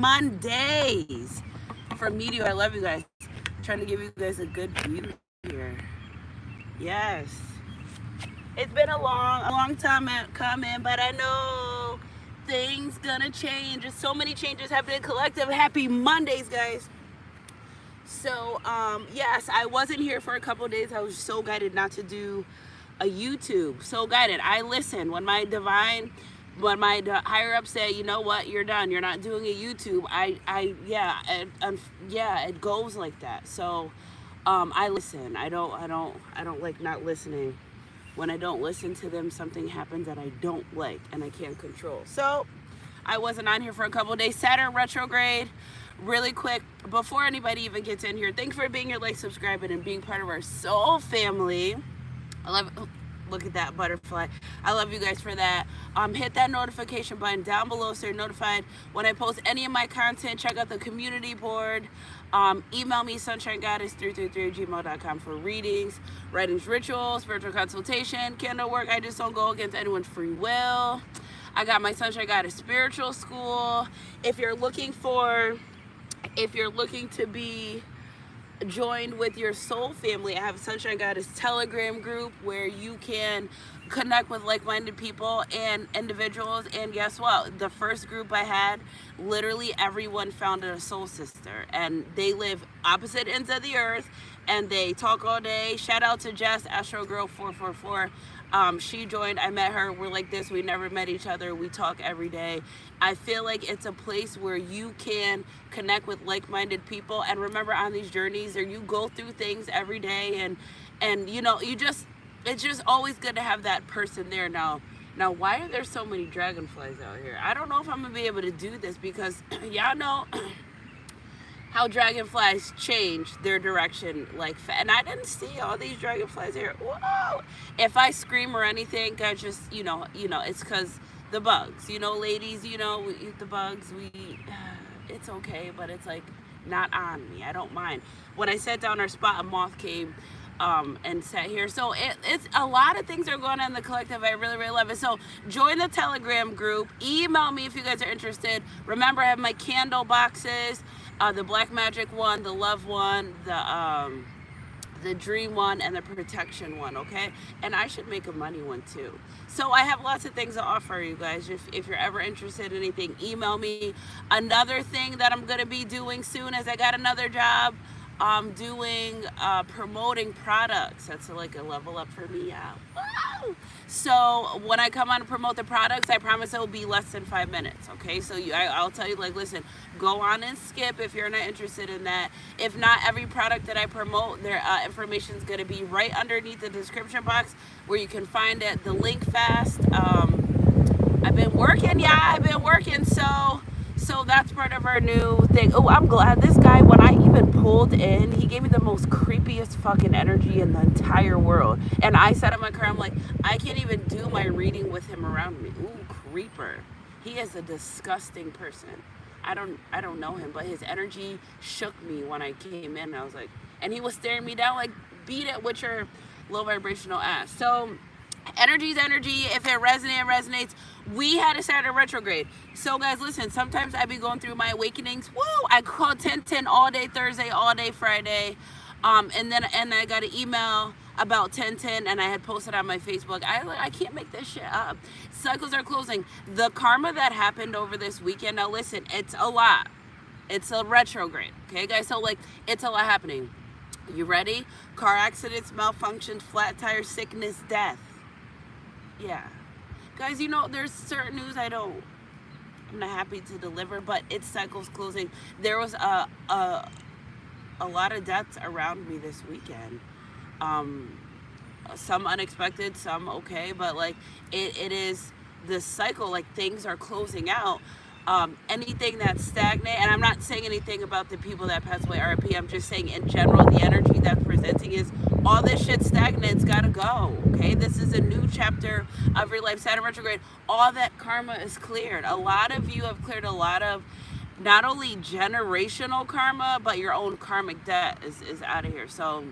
Mondays from Meteor. I love you guys. Trying to give you guys a good view here. Yes. It's been a long time coming, but I know things gonna change. There's so many changes happening. Collective happy Mondays, guys. So yes, I wasn't here for a couple of days. I was so guided not to do a YouTube. So guided. I listened when my higher up said, you know what, you're done. You're not doing a YouTube. It goes like that. So I listen. I don't like not listening. When I don't listen to them, something happens that I don't like and I can't control. So I wasn't on here for a couple of days. Saturn retrograde. Really quick, before anybody even gets in here, thanks for being here, like, subscribing, and being part of our soul family. I love it. Look at that butterfly. I love you guys for that. Hit that notification button down below so you're notified when I post any of my content. Check out the community board. Email me sunshinegoddess333@gmail.com for readings, writings, rituals, spiritual consultation, candle work. I just don't go against anyone's free will. I got my Sunshine Goddess spiritual school. If you're looking to be joined with your soul family, I have a Sunshine Goddess Telegram group where you can connect with like-minded people and individuals. And guess what? The first group I had, literally everyone found a soul sister, and they live opposite ends of the earth, and they talk all day. Shout out to Jess, Astro Girl 444. She joined. I met her. We're like this. We never met each other. We talk every day. I feel like it's a place where you can connect with like-minded people. And remember, on these journeys, or you go through things every day, and you know, it's just always good to have that person there. Now, why are there so many dragonflies out here? I don't know if I'm gonna be able to do this because y'all know how dragonflies change their direction, and I didn't see all these dragonflies here. Whoa! If I scream or anything, guys, just you know, it's because the bugs. You know, ladies, we eat the bugs. It's okay, but it's like not on me. I don't mind. When I sat down our spot, a moth came and sat here. So it's a lot of things are going on in the collective. I really, really love it. So join the Telegram group. Email me if you guys are interested. Remember, I have my candle boxes. The black magic one, the love one, the dream one, and the protection one, okay? And I should make a money one too. So I have lots of things to offer you guys. If you're ever interested in anything, email me. Another thing that I'm gonna be doing soon is I got another job doing promoting products. That's like a level up for me. Yeah. Wow. So when I come on to promote the products, I promise it will be less than 5 minutes. Okay, so I'll tell you, like, listen, go on and skip if you're not interested in that. If not, every product that I promote, their information is going to be right underneath the description box where you can find it. The link fast. I've been working, so that's part of our new thing. Oh, I'm glad this guy, when I even pulled in, he gave me the most creepiest fucking energy in the entire world. And I sat in my car, I'm like, I can't even do my reading with him around me. Ooh, creeper. He is a disgusting person. I don't know him, but his energy shook me when I came in. I was like, and he was staring me down like, beat it with your low vibrational ass. So energy is energy. If it resonates. We had a Saturn retrograde. So guys, listen, sometimes I be going through my awakenings. Woo! I called 1010 all day Thursday, all day Friday. And I got an email about 1010, and I had posted on my Facebook. I can't make this shit up. Cycles are closing. The karma that happened over this weekend, now listen, it's a lot. It's a retrograde. Okay, guys? So like, it's a lot happening. You ready? Car accidents, malfunctions, flat tire, sickness, death. Yeah. Guys, there's certain news I'm not happy to deliver, but it's cycles closing. There was a lot of deaths around me this weekend. Some unexpected, some okay, but like it is the cycle, like things are closing out. Anything that's stagnant, and I'm not saying anything about the people that passed away, RIP, I'm just saying in general, the energy that's presenting is all this shit stagnant's gotta go, okay? This is a new chapter of your life. Saturn retrograde, all that karma is cleared. A lot of you have cleared a lot of not only generational karma, but your own karmic debt is out of here. So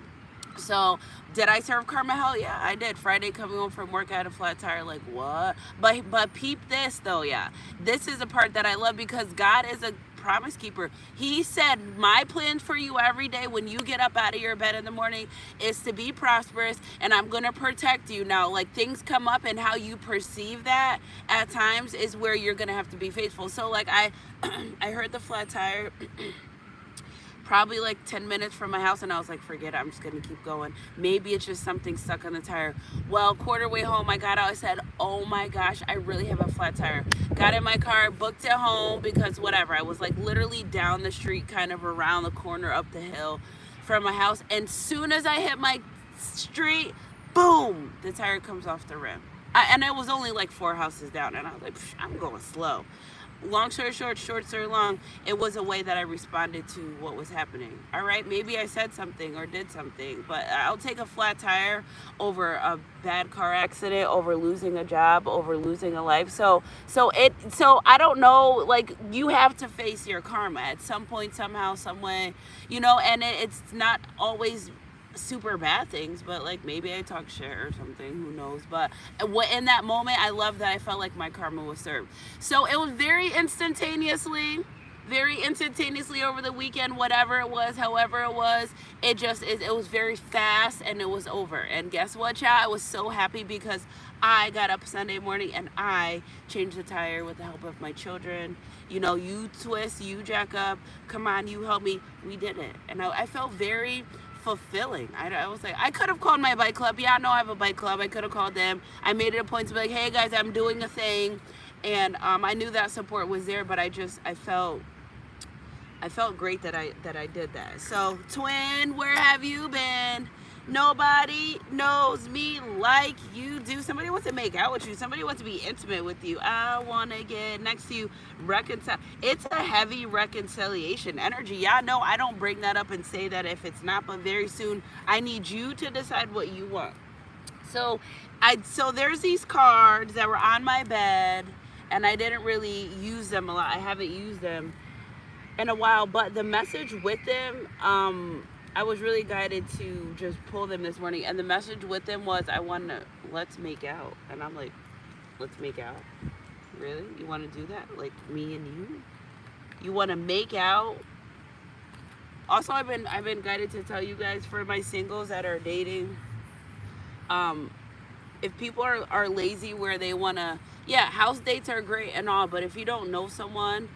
did I serve karma? Hell yeah, I did. Friday coming home from work, I had a flat tire. Like, what? But peep this though, yeah. This is a part that I love because God is a promise keeper. He said, my plan for you every day when you get up out of your bed in the morning is to be prosperous, and I'm going to protect you. Now, like, things come up, and how you perceive that at times is where you're going to have to be faithful. So, like, I heard the flat tire probably like 10 minutes from my house, and I was like, forget it, I'm just gonna keep going. Maybe it's just something stuck on the tire. Well, quarter way home, I got out, I said, oh my gosh, I really have a flat tire. Got in my car, booked it home, because whatever, I was like literally down the street, kind of around the corner, up the hill from my house, and soon as I hit my street, boom, the tire comes off the rim. And it was only like 4 houses down, and I was like, I'm going slow. Long story short, short story long, it was a way that I responded to what was happening. All right, maybe I said something or did something, but I'll take a flat tire over a bad car accident, over losing a job, over losing a life. So I don't know, like, you have to face your karma at some point, somehow, some way, you know, and it's not always super bad things, but like maybe I talk shit or something, who knows. But in that moment, I love that I felt like my karma was served. So it was very instantaneously over the weekend, whatever it was, however it was, it was very fast, and it was over. And guess what, y'all? I was so happy because I got up Sunday morning and I changed the tire with the help of my children. You know, you twist, you jack up, come on, you help me. We did it. And I felt very fulfilling. I was like, I could have called my bike club. Yeah, I know I have a bike club. I could have called them. I made it a point to be like, hey guys, I'm doing a thing. And I knew that support was there, but I felt great that I did that. So, twin, where have you been? Nobody knows me like you do. Somebody wants to make out with you. Somebody wants to be intimate with you. I want to get next to you. Reconcile. It's a heavy reconciliation energy. Y'all know I don't bring that up and say that if it's not, but very soon I need you to decide what you want. So there's these cards that were on my bed, and I didn't really use them a lot. I haven't used them in a while, but the message with them, I was really guided to just pull them this morning, and the message with them was, let's make out. And I'm like, let's make out? Really? You want to do that? Like, me and you? You want to make out? Also, I've been guided to tell you guys, for my singles that are dating, if people are lazy where they want to, yeah, house dates are great and all, but if you don't know someone,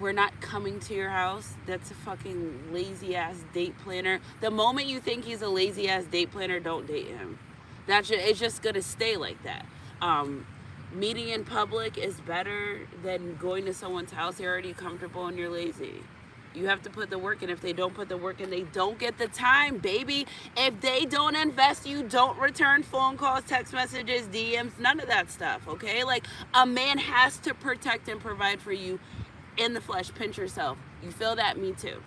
we're not coming to your house. That's a fucking lazy ass date planner. The moment you think he's a lazy ass date planner, don't date him. It's just gonna stay like that. Meeting in public is better than going to someone's house. They're already comfortable and you're lazy. You have to put the work in. If they don't put the work in, they don't get the time, baby. If they don't invest, you don't return phone calls, text messages, DMs, none of that stuff, okay? Like, a man has to protect and provide for you in the flesh. Pinch yourself. You feel that? Me too.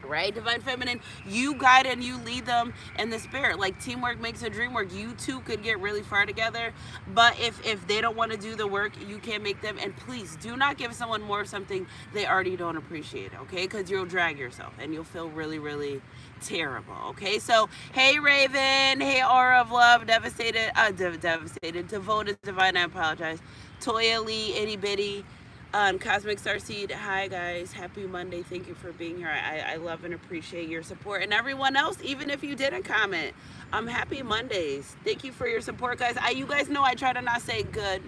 Right? Divine Feminine, you guide and you lead them in the spirit. Like, teamwork makes a dream work. You two could get really far together, but if they don't want to do the work, you can't make them. And please do not give someone more of something they already don't appreciate, okay? Because you'll drag yourself and you'll feel really, really terrible, okay? So, hey Raven, hey Aura of Love, devastated, devoted, divine, I apologize. Toya Lee, itty bitty, Cosmic Starseed, hi guys, happy Monday. Thank you for being here. I love and appreciate your support, and everyone else, even if you didn't comment, happy Mondays. Thank you for your support, guys. You guys know I try to not say good.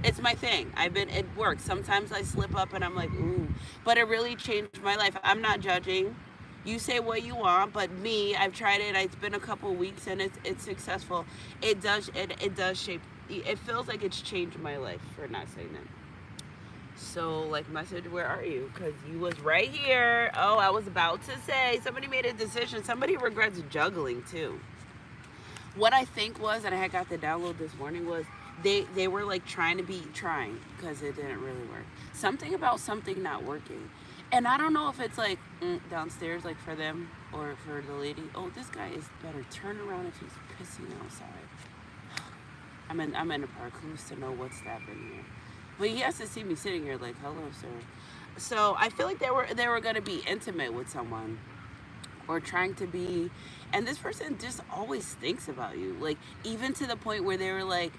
It's my thing. It works. Sometimes I slip up and I'm like, ooh, but it really changed my life. I'm not judging. You say what you want, but me, I've tried it. It's been a couple weeks and it's successful. It does shape. It feels like it's changed my life, for not saying that. So, like, message, where are you? Because you was right here. Oh, I was about to say, somebody made a decision. Somebody regrets juggling, too. What I think was, and I got the download this morning, was they were, like, trying because it didn't really work. Something about something not working. And I don't know if it's, like, downstairs, like, for them or for the lady. Oh, this guy is better turn around if he's pissing outside. I'm in a park. Who's to know what's happening here? But he has to see me sitting here like, hello, sir. So I feel like they were going to be intimate with someone or trying to be, and this person just always thinks about you. Like, even to the point where they were like,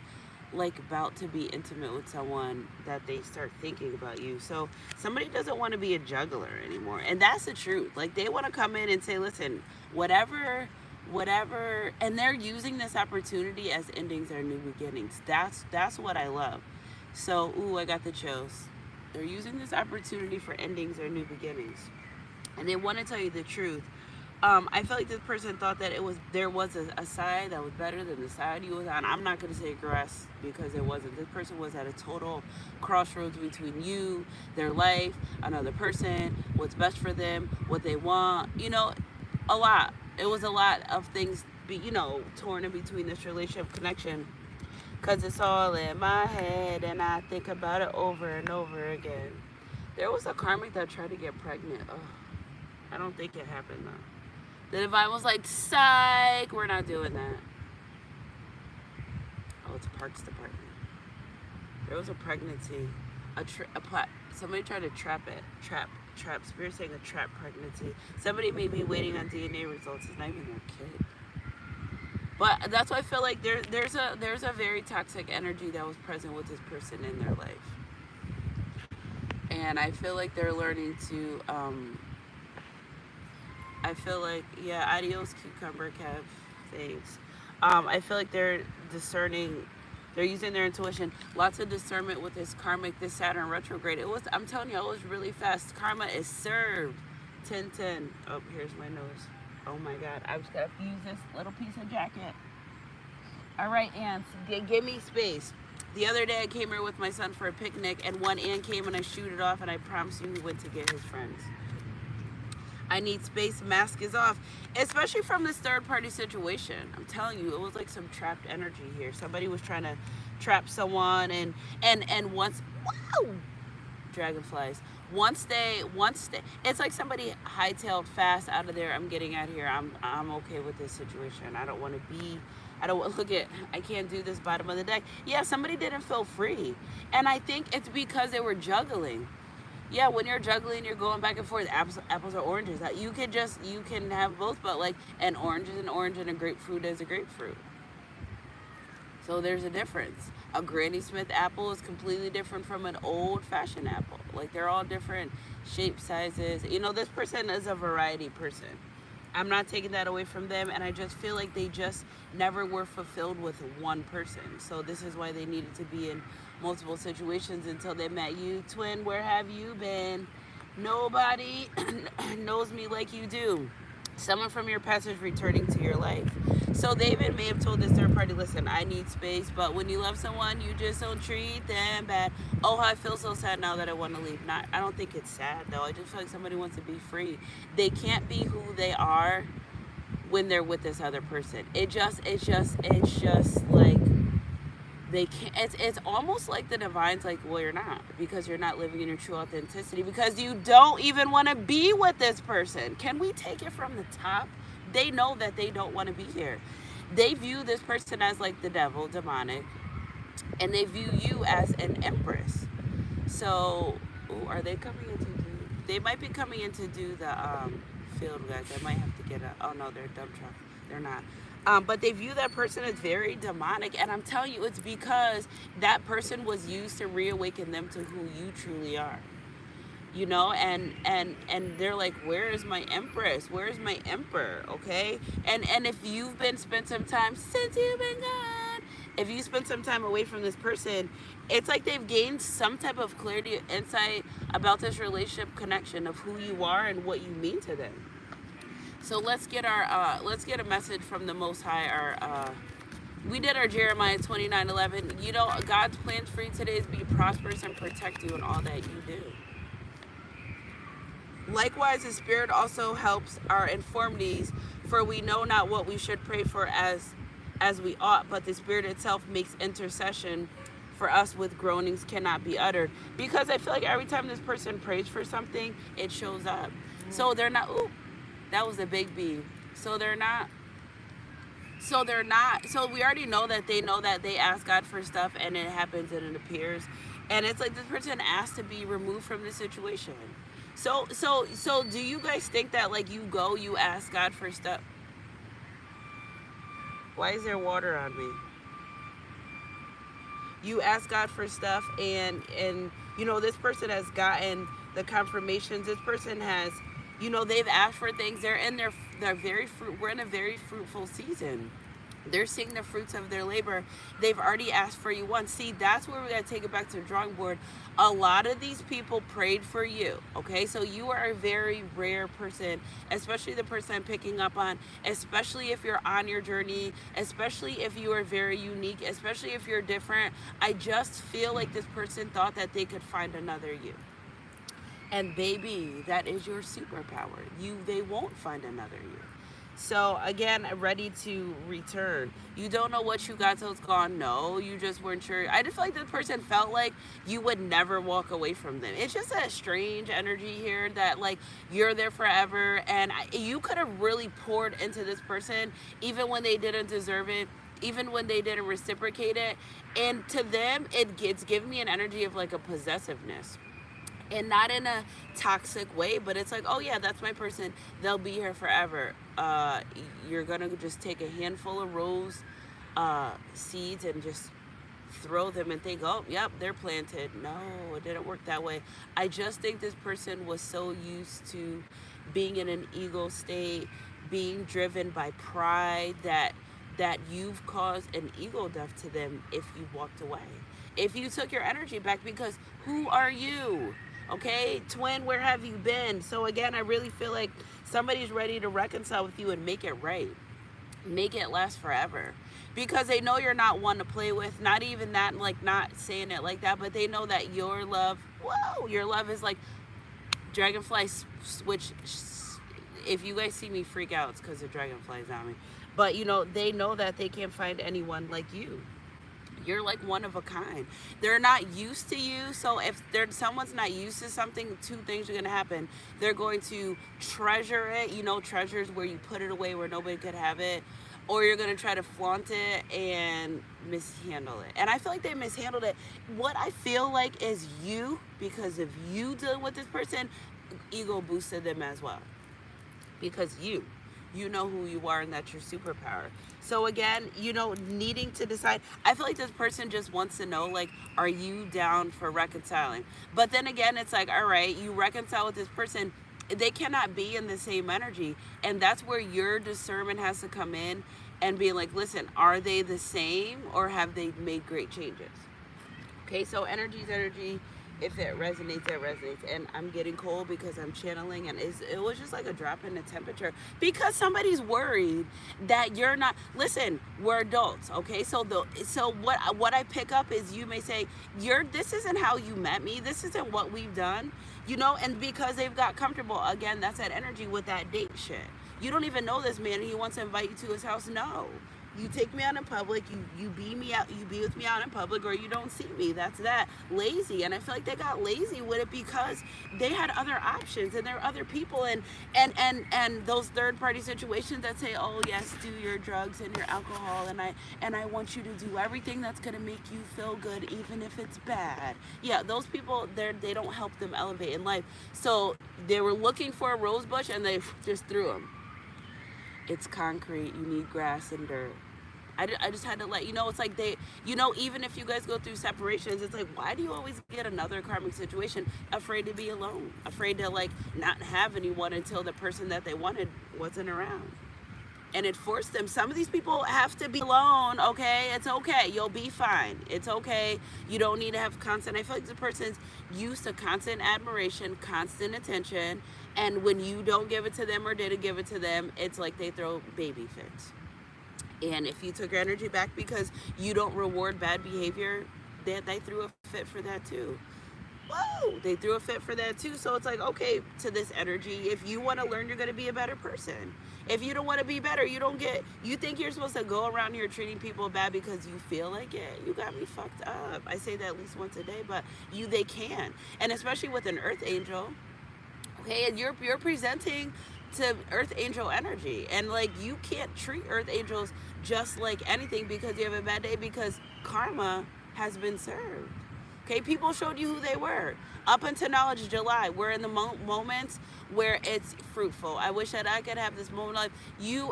like about to be intimate with someone that they start thinking about you. So somebody doesn't want to be a juggler anymore, and that's the truth. Like they want to come in and say, listen, whatever, and they're using this opportunity as endings are new beginnings. That's what I love. So ooh, I got the chills. They're using this opportunity for endings or new beginnings, and they want to tell you the truth. I feel like this person thought that there was a side that was better than the side you was on. I'm not gonna say grass because it wasn't. This person was at a total crossroads between you, their life, another person, what's best for them, what they want. You know, a lot. It was a lot of things, torn in between this relationship connection. Cause it's all in my head and I think about it over and over again. There was a karmic that tried to get pregnant. Ugh, I don't think it happened though. The divine was like, psych, we're not doing that. Oh, it's Parks Department. There was a pregnancy. Somebody tried to trap it. Trap. Spirit saying a trap pregnancy. Somebody may be waiting on DNA results. It's not even their kid. But that's why I feel like there's a very toxic energy that was present with this person in their life. And I feel like they're learning to I feel like, yeah, adios cucumber Kev, thanks. I feel like they're discerning, they're using their intuition. Lots of discernment with this karmic, this Saturn retrograde. I'm telling you, it was really fast. Karma is served. 10-10. Oh, here's my nose. Oh my God, I just gotta use this little piece of jacket. All right, ants, give me space. The other day I came here with my son for a picnic and one ant came and I shooed it off and I promised you he went to get his friends. I need space, mask is off. Especially from this third party situation. I'm telling you, it was like some trapped energy here. Somebody was trying to trap someone and once, wow, dragonflies. Once they, it's like somebody hightailed fast out of there. I'm getting out of here. I'm okay with this situation. I don't look at, I can't do this bottom of the deck. Yeah, somebody didn't feel free. And I think it's because they were juggling. Yeah, when you're juggling, you're going back and forth. Apples or oranges. You can have both, but like an orange is an orange and a grapefruit is a grapefruit. So there's a difference. A Granny Smith apple is completely different from an old-fashioned apple. Like they're all different shapes, sizes. This person is a variety person. I'm not taking that away from them, and I just feel like they just never were fulfilled with one person. So this is why they needed to be in multiple situations until they met you. Twin, where have you been? Nobody knows me like you do. Someone from your past is returning to your life. So David may have told this third party, listen, I need space, but when you love someone, you just don't treat them bad. Oh, I feel so sad now that I want to leave. I don't think it's sad though. I just feel like somebody wants to be free. They can't be who they are when they're with this other person. It's just like they can't. It's almost like the divine's like, well, you're not, because you're not living in your true authenticity, because you don't even want to be with this person. Can we take it from the top? They know that they don't want to be here. They view this person as like the devil, demonic, and they view you as an empress. So, are they coming in to do? They might be coming in to do the field, guys. I might have to get oh no, they're a dump truck. They're not. But they view that person as very demonic, and I'm telling you, it's because that person was used to reawaken them to who you truly are. And they're like, where is my empress? Where is my emperor? Okay? And if you've spent some time since you've been gone, if you spend some time away from this person, it's like they've gained some type of clarity, insight about this relationship connection of who you are and what you mean to them. So let's get a message from the Most High. We did our Jeremiah 29:11. God's plans for you today is be prosperous and protect you in all that you do. Likewise, the Spirit also helps our infirmities, for we know not what we should pray for as we ought, but the Spirit itself makes intercession for us with groanings cannot be uttered. Because I feel like every time this person prays for something, it shows up. So they're not, ooh, that was a big B. So we already know that they ask God for stuff and it happens and it appears. And it's like this person asked to be removed from the situation. So do you guys think that like you ask God for stuff? Why is there water on me? you ask God for stuff, and you know, this person has gotten the confirmations. This person has, you know, they've asked for things. They're in their very fruit. We're in a very fruitful season. They're seeing the fruits of their labor. They've already asked for you once. See, that's where we got to take it back to the drawing board. A lot of these people prayed for you, okay? So you are a very rare person, especially the person I'm picking up on, especially if you're on your journey, especially if you are very unique, especially if you're different. I just feel like this person thought that they could find another you. And baby, that is your superpower. They won't find another you. So again, ready to return. You don't know what you got till it's gone. No, you just weren't sure. I just feel like this person felt like you would never walk away from them. It's just a strange energy here that like you're there forever, and you could have really poured into this person even when they didn't deserve it, even when they didn't reciprocate it. And to them, it's giving me an energy of like a possessiveness. And not in a toxic way, but it's like, oh yeah, that's my person. They'll be here forever. You're gonna just take a handful of rose seeds and just throw them and think, oh, yep, they're planted. No, it didn't work that way. I just think this person was so used to being in an ego state, being driven by pride, that you've caused an ego death to them if you walked away. If you took your energy back, because who are you? Okay, twin, where have you been? So again, I really feel like somebody's ready to reconcile with you and make it right. Make it last forever. Because they know you're not one to play with. Not even that, like not saying it like that, but they know that your love, your love is like dragonfly switch. If you guys see me freak out, it's because the dragonfly's on me. But you know, they know that they can't find anyone like you. You're like one of a kind. They're not used to you. So if someone's not used to something, two things are going to happen. They're going to treasure it. You know, treasures where you put it away where nobody could have it. Or you're going to try to flaunt it and mishandle it. And I feel like they mishandled it. What I feel like is you, because if you deal with this person, ego boosted them as well. Because you know who you are, and that's your superpower. So again, you know, needing to decide. I feel like this person just wants to know, like, are you down for reconciling? But then again, it's like, all right, you reconcile with this person. They cannot be in the same energy. And that's where your discernment has to come in and be like, listen, are they the same or have they made great changes? Okay, so energy is energy. If it resonates, it resonates. And I'm getting cold because I'm channeling, and it was just like a drop in the temperature because somebody's worried that you're not. Listen, we're adults, okay? So what I pick up is you may say, this isn't how you met me. This isn't what we've done, you know. And because they've got comfortable, again, that's that energy with that date shit. You don't even know this man, and he wants to invite you to his house. No. You take me out in public, you be me out, you be with me out in public, or you don't see me. That's that. Lazy. And I feel like they got lazy with it because they had other options, and there are other people, and those third party situations that say, oh yes, do your drugs and your alcohol, and I want you to do everything that's gonna make you feel good even if it's bad. Yeah, those people, they don't help them elevate in life. So they were looking for a rose bush and they just threw them. It's concrete. You need grass and dirt. I just had to let you know. It's like even if you guys go through separations, it's like, why do you always get another karmic situation? Afraid to be alone, afraid to like not have anyone until the person that they wanted wasn't around. And it forced them. Some of these people have to be alone, okay? It's okay. You'll be fine. It's okay. You don't need to have constant. I feel like the person's used to constant admiration, constant attention, and when you don't give it to them or didn't give it to them, it's like they throw baby fits. And if you took your energy back because you don't reward bad behavior, they threw a fit for that too. Whoa, they threw a fit for that too. So it's like, okay, to this energy, if you want to learn, you're going to be a better person. If you don't want to be better, you think you're supposed to go around here treating people bad because you feel like it. You got me fucked up. I say that at least once a day, but they can. And especially with an earth angel, okay, and you're presenting to earth angel energy, and like you can't treat earth angels just like anything because you have a bad day, because karma has been served. Okay, people showed you who they were. Up until now, it's July. We're in the moments where it's fruitful. I wish that I could have this moment of life.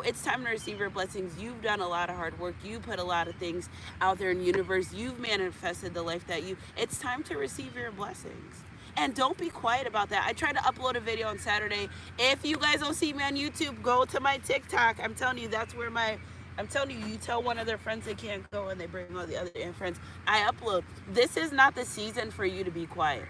It's time to receive your blessings. You've done a lot of hard work. You put a lot of things out there in the universe. You've manifested the life that it's time to receive your blessings. And don't be quiet about that. I tried to upload a video on Saturday. If you guys don't see me on YouTube, go to my TikTok. I'm telling you, that's where I'm telling you, you tell one of their friends they can't go and they bring all the other friends. I upload. This is not the season for you to be quiet.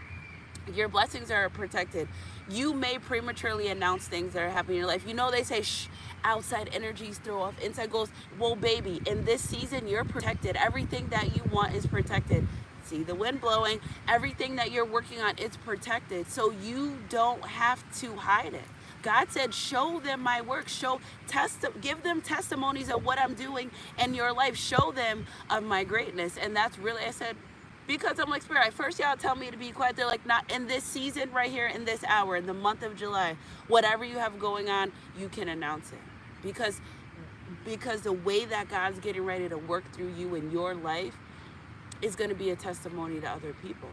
Your blessings are protected. You may prematurely announce things that are happening in your life. You know, they say, shh, outside energies throw off inside goals. Well, baby, in this season, you're protected. Everything that you want is protected. See the wind blowing. Everything that you're working on, it's protected. So you don't have to hide it. God said, show them my work. Give them testimonies of what I'm doing in your life. Show them of my greatness. And that's really, I said, because I'm like, Spirit, first y'all tell me to be quiet. They're like, not in this season right here, in this hour, in the month of July. Whatever you have going on, you can announce it. Because the way that God's getting ready to work through you in your life is going to be a testimony to other people.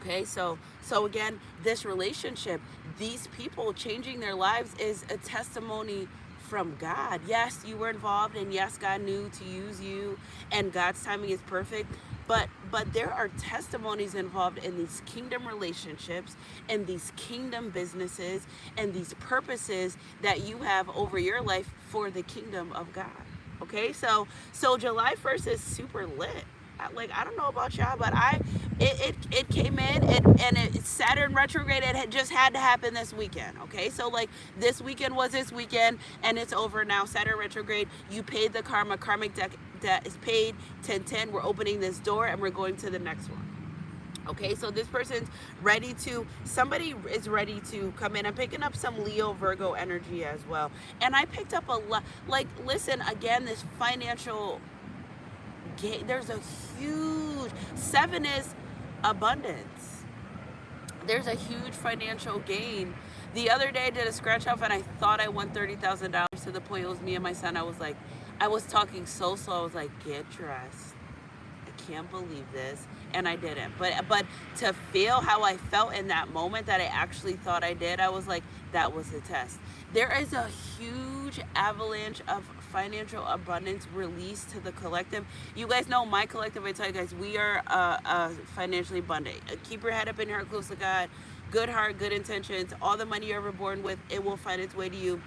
Okay, so again, this relationship, these people changing their lives is a testimony from God. Yes, you were involved, and yes, God knew to use you, and God's timing is perfect. But there are testimonies involved in these kingdom relationships and these kingdom businesses and these purposes that you have over your life for the kingdom of God. Okay, so July 1st is super lit. Like, I don't know about y'all, but it came in and Saturn retrograde, it had to happen this weekend. Okay, so like this weekend was this weekend and it's over now. Saturn retrograde, you paid the karmic debt is paid. 10-10, we're opening this door and we're going to the next one. Okay, so this person's somebody is ready to come in. I'm picking up some Leo, Virgo energy as well. And I picked up a lot, like, listen, again, this financial gain, there's a huge, 7 is abundance. There's a huge financial gain. The other day I did a scratch off and I thought I won $30,000 to the point it was me and my son. I was talking so slow. I was like, get dressed. I can't believe this. And I didn't. But to feel how I felt in that moment that I actually thought I did, I was like, that was a test. There is a huge avalanche of financial abundance released to the collective. You guys know my collective, I tell you guys, we are financially abundant. Keep your head up and your heart close to God. Good heart, good intentions. All the money you're ever born with, it will find its way to you.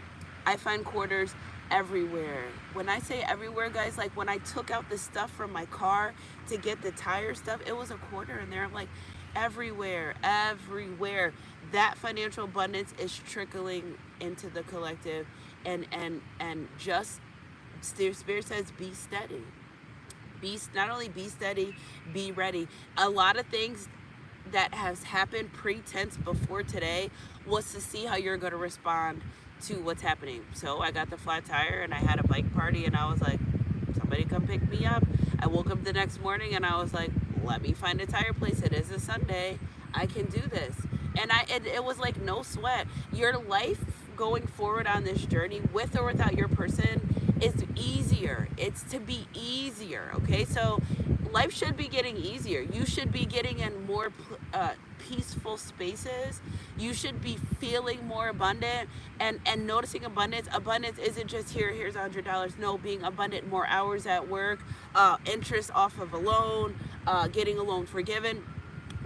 I find quarters everywhere. When I say everywhere, guys, like when I took out the stuff from my car to get the tire stuff, it was a quarter in there. I'm like, everywhere. That financial abundance is trickling into the collective, and just Spirit says, be steady. Not only be steady, be ready. A lot of things that has happened pre-tense before today was to see how you're going to respond to what's happening. So I got the flat tire and I had a bike party and I was like, somebody come pick me up. I woke up the next morning and I was like, let me find a tire place. It is a Sunday. I can do this. And it was like no sweat. Your life going forward on this journey, with or without your person, is easier. It's to be easier. Okay, so life should be getting easier. You should be getting in more peaceful spaces. You should be feeling more abundant and noticing abundance. Abundance isn't just here's $100. No, being abundant, more hours at work, interest off of a loan, getting a loan forgiven.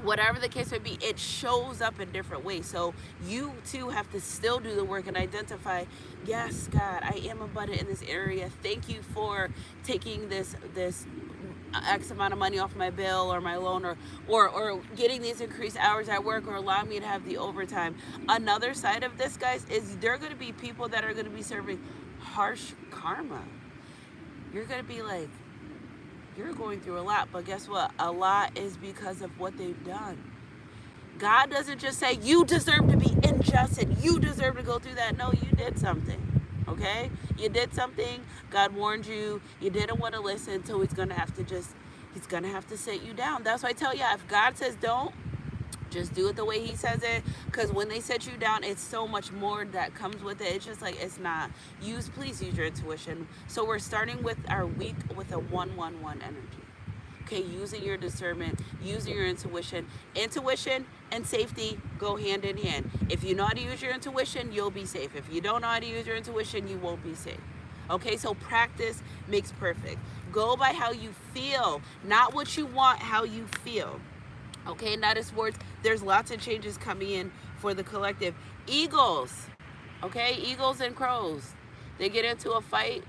Whatever the case may be, it shows up in different ways. So you too have to still do the work and identify, yes, God, I am abundant in this area. Thank you for taking this X amount of money off my bill or my loan, or getting these increased hours at work, or allowing me to have the overtime. Another side of this, guys, is there are going to be people that are going to be serving harsh karma. You're going to be like, you're going through a lot, but guess what? A lot is because of what they've done. God doesn't just say, you deserve to be unjust and you deserve to go through that. No, you did something, okay? You did something. God warned you. You didn't want to listen, so he's going to have to sit you down. That's why I tell you, if God says don't, just do it the way he says it, because when they set you down, it's so much more that comes with it. It's just like, it's not. Please use your intuition. So we're starting with our week with a 1-1-1 energy. Okay, using your discernment, using your intuition. Intuition and safety go hand in hand. If you know how to use your intuition, you'll be safe. If you don't know how to use your intuition, you won't be safe. Okay, so practice makes perfect. Go by how you feel, not what you want, how you feel. Okay, not as words. There's lots of changes coming in for the collective. Eagles, okay, eagles and crows, they get into a fight.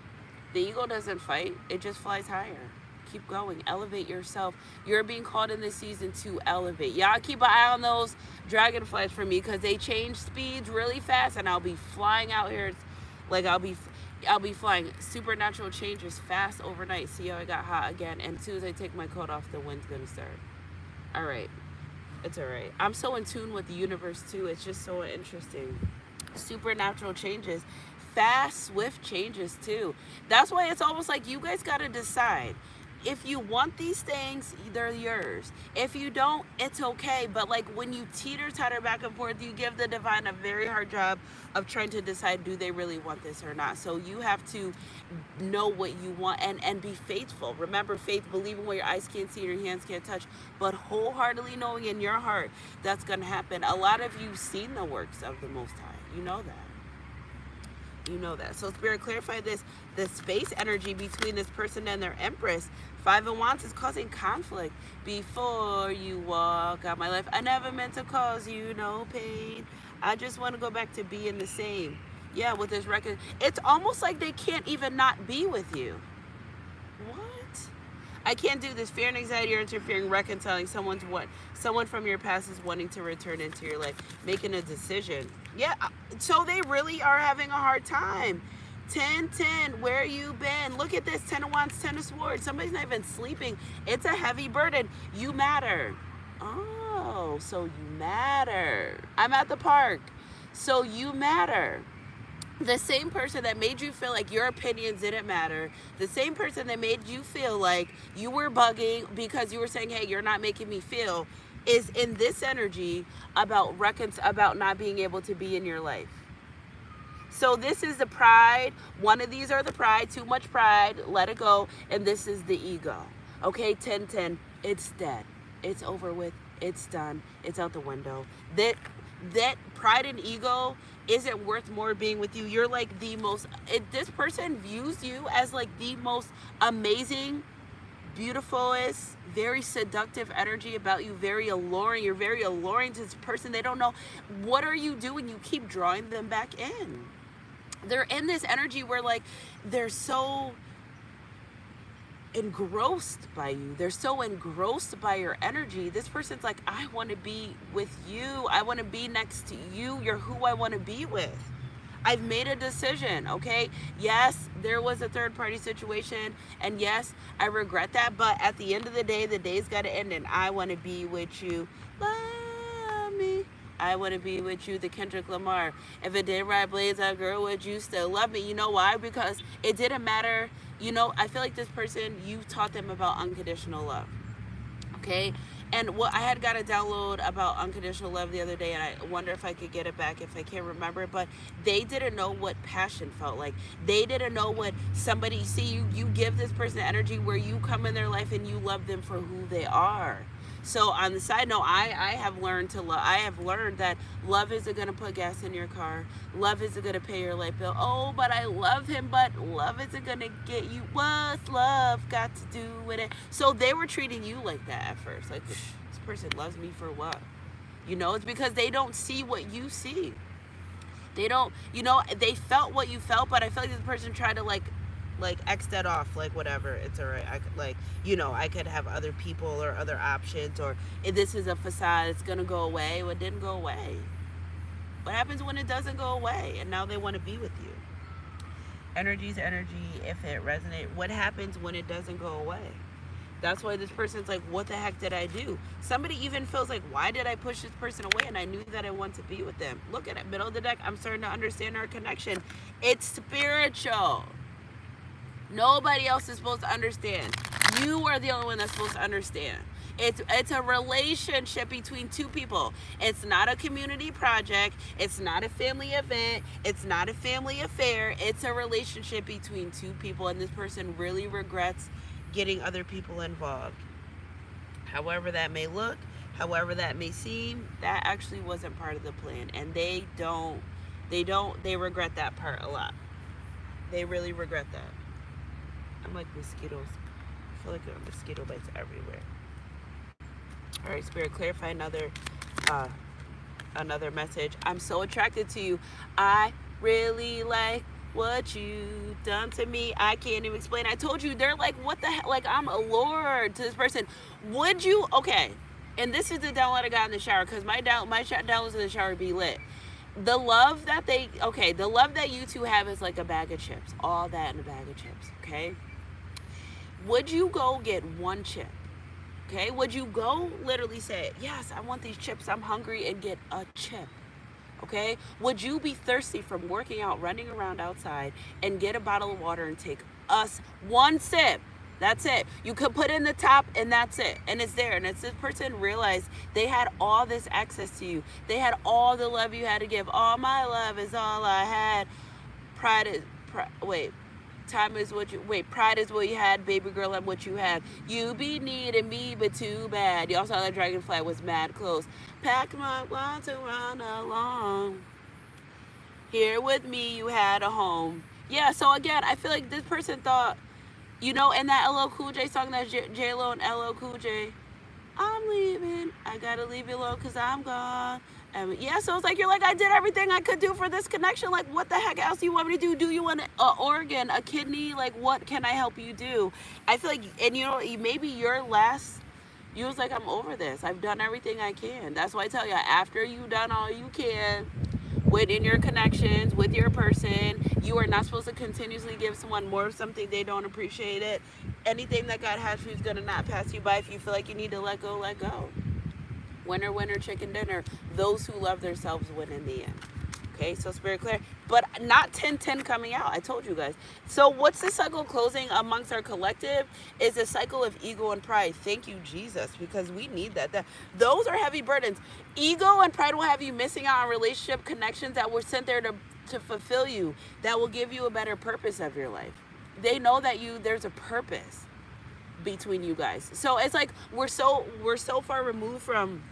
The eagle doesn't fight, it just flies higher. Keep going, elevate yourself. You're being called in this season to elevate. Y'all keep an eye on those dragonflies for me, because they change speeds really fast, and I'll be flying out here. It's like I'll be flying. Supernatural changes fast overnight. See how I got hot again? And as soon as I take my coat off, the wind's gonna start. All right, it's all right. I'm so in tune with the universe too. It's just so interesting. Supernatural changes, fast, swift changes too. That's why it's almost like you guys got to decide. If you want these things, they're yours. If you don't, it's okay. But like when you teeter-totter back and forth, you give the divine a very hard job of trying to decide, do they really want this or not? So you have to know what you want and be faithful. Remember, faith, believing what your eyes can't see, your hands can't touch, but wholeheartedly knowing in your heart that's going to happen. A lot of you've seen the works of the Most High. You know that. You know that. So Spirit, clarify this. The space energy between this person and their Empress, Five of Wands, is causing conflict. Before you walk out my life, I never meant to cause you no pain. I just want to go back to being the same. Yeah, with this record, it's almost like they can't even not be with you. What? I can't do this. Fear and anxiety are interfering, reconciling. Someone from your past is wanting to return into your life, making a decision. Yeah, so they really are having a hard time. 10-10, where you been? Look at this, 10 of Wands, 10 of Swords. Somebody's not even sleeping. It's a heavy burden. You matter. Oh, so you matter. I'm at the park. So you matter. The same person that made you feel like your opinions didn't matter, the same person that made you feel like you were bugging because you were saying, hey, you're not making me feel, is in this energy about not being able to be in your life. So this is the pride. One of these are the pride, too much pride, let it go. And this is the ego. Okay, 10-10, it's dead. It's over with. It's done. It's out the window. That pride and ego isn't worth more being with you. You're like the most, this person views you as like the most amazing, beautifulest, very seductive energy about you, very alluring. You're very alluring to this person. They don't know, what are you doing? You keep drawing them back in. They're in this energy where like they're so engrossed by you. They're so engrossed by your energy. This person's like, I want to be with you. I want to be next to you. You're who I want to be with. I've made a decision, okay? Yes, there was a third party situation, and yes, I regret that, but at the end of the day, the day's got to end, and I want to be with you. Love me. I want to be with you, the Kendrick Lamar. If it didn't ride blades out, girl, would you still love me? You know why? Because it didn't matter. You know, I feel like this person, you taught them about unconditional love, okay? And what I had got a download about unconditional love the other day, and I wonder if I could get it back if I can't remember it, but they didn't know what passion felt like. They didn't know what somebody, see, you give this person energy where you come in their life and you love them for who they are. So on the side note, I have learned to love. I have learned that love isn't going to put gas in your car. Love isn't going to pay your light bill. Oh, but I love him, but love isn't going to get you. What's love got to do with it? So they were treating you like that at first. Like, this person loves me for what? You know, it's because they don't see what you see. They don't, you know, they felt what you felt, but I feel like this person tried to like X that off, like whatever, it's all right. I could, like, you know, I could have other people or other options, or if this is a facade, it's gonna go away. Well, it didn't go away. What happens when it doesn't go away and now they want to be with you? Energy's energy. If it resonates, what happens when it doesn't go away? That's why this person's like, what the heck did I do? Somebody even feels like, why did I push this person away? And I knew that I want to be with them. Look at it, middle of the deck. I'm starting to understand our connection. It's spiritual. Nobody else is supposed to understand. You are the only one that's supposed to understand. It's a relationship between two people. It's not a community project. It's not a family event. It's not a family affair. It's a relationship between two people, and this person really regrets getting other people involved. However that may look, however that may seem, that actually wasn't part of the plan. And they regret that part a lot. They really regret that. I'm like mosquitoes. I feel like there are mosquito bites everywhere. All right, Spirit, clarify another message. I'm so attracted to you. I really like what you done to me. I can't even explain. I told you, they're like, what the hell? Like, I'm a lord to this person. Would you? Okay. And this is the download I got in the shower, because my downloads in the shower be lit. The love that you two have is like a bag of chips. All that in a bag of chips. Okay. Would you go get one chip? Okay, would you go literally say, yes, I want these chips, I'm hungry, and get a chip? Okay, would you be thirsty from working out, running around outside, and get a bottle of water and take us one sip? That's it. You could put in the top, and that's it. And it's there. And it's this person realized they had all this access to you. They had all the love you had to give. All my love is all I had. Pride is what you had, baby girl, I'm what you have. You be needing me, but too bad. Y'all saw that dragonfly was mad close. Pack my want to run along. Here with me, you had a home. Yeah, so again, I feel like this person thought, in that LL Cool J song, that's J-Lo and LL Cool J, I'm leaving, I gotta leave you alone because I'm gone. Yeah, so it's like, you're like, I did everything I could do for this connection. Like, what the heck else do you want me to do? Do you want an organ, a kidney? Like, what can I help you do? I feel like, and maybe you was like, I'm over this. I've done everything I can. That's why I tell you, after you've done all you can within your connections, with your person, you are not supposed to continuously give someone more of something they don't appreciate it. Anything that God has for you is going to not pass you by. If you feel like you need to let go, let go. Winner, winner, chicken dinner. Those who love themselves win in the end. Okay, so Spirit clear. But not 10-10 coming out. I told you guys. So what's the cycle closing amongst our collective is a cycle of ego and pride. Thank you, Jesus, because we need that. Those are heavy burdens. Ego and pride will have you missing out on relationship connections that were sent there to fulfill you, that will give you a better purpose of your life. They know that there's a purpose between you guys. So it's like we're so far removed from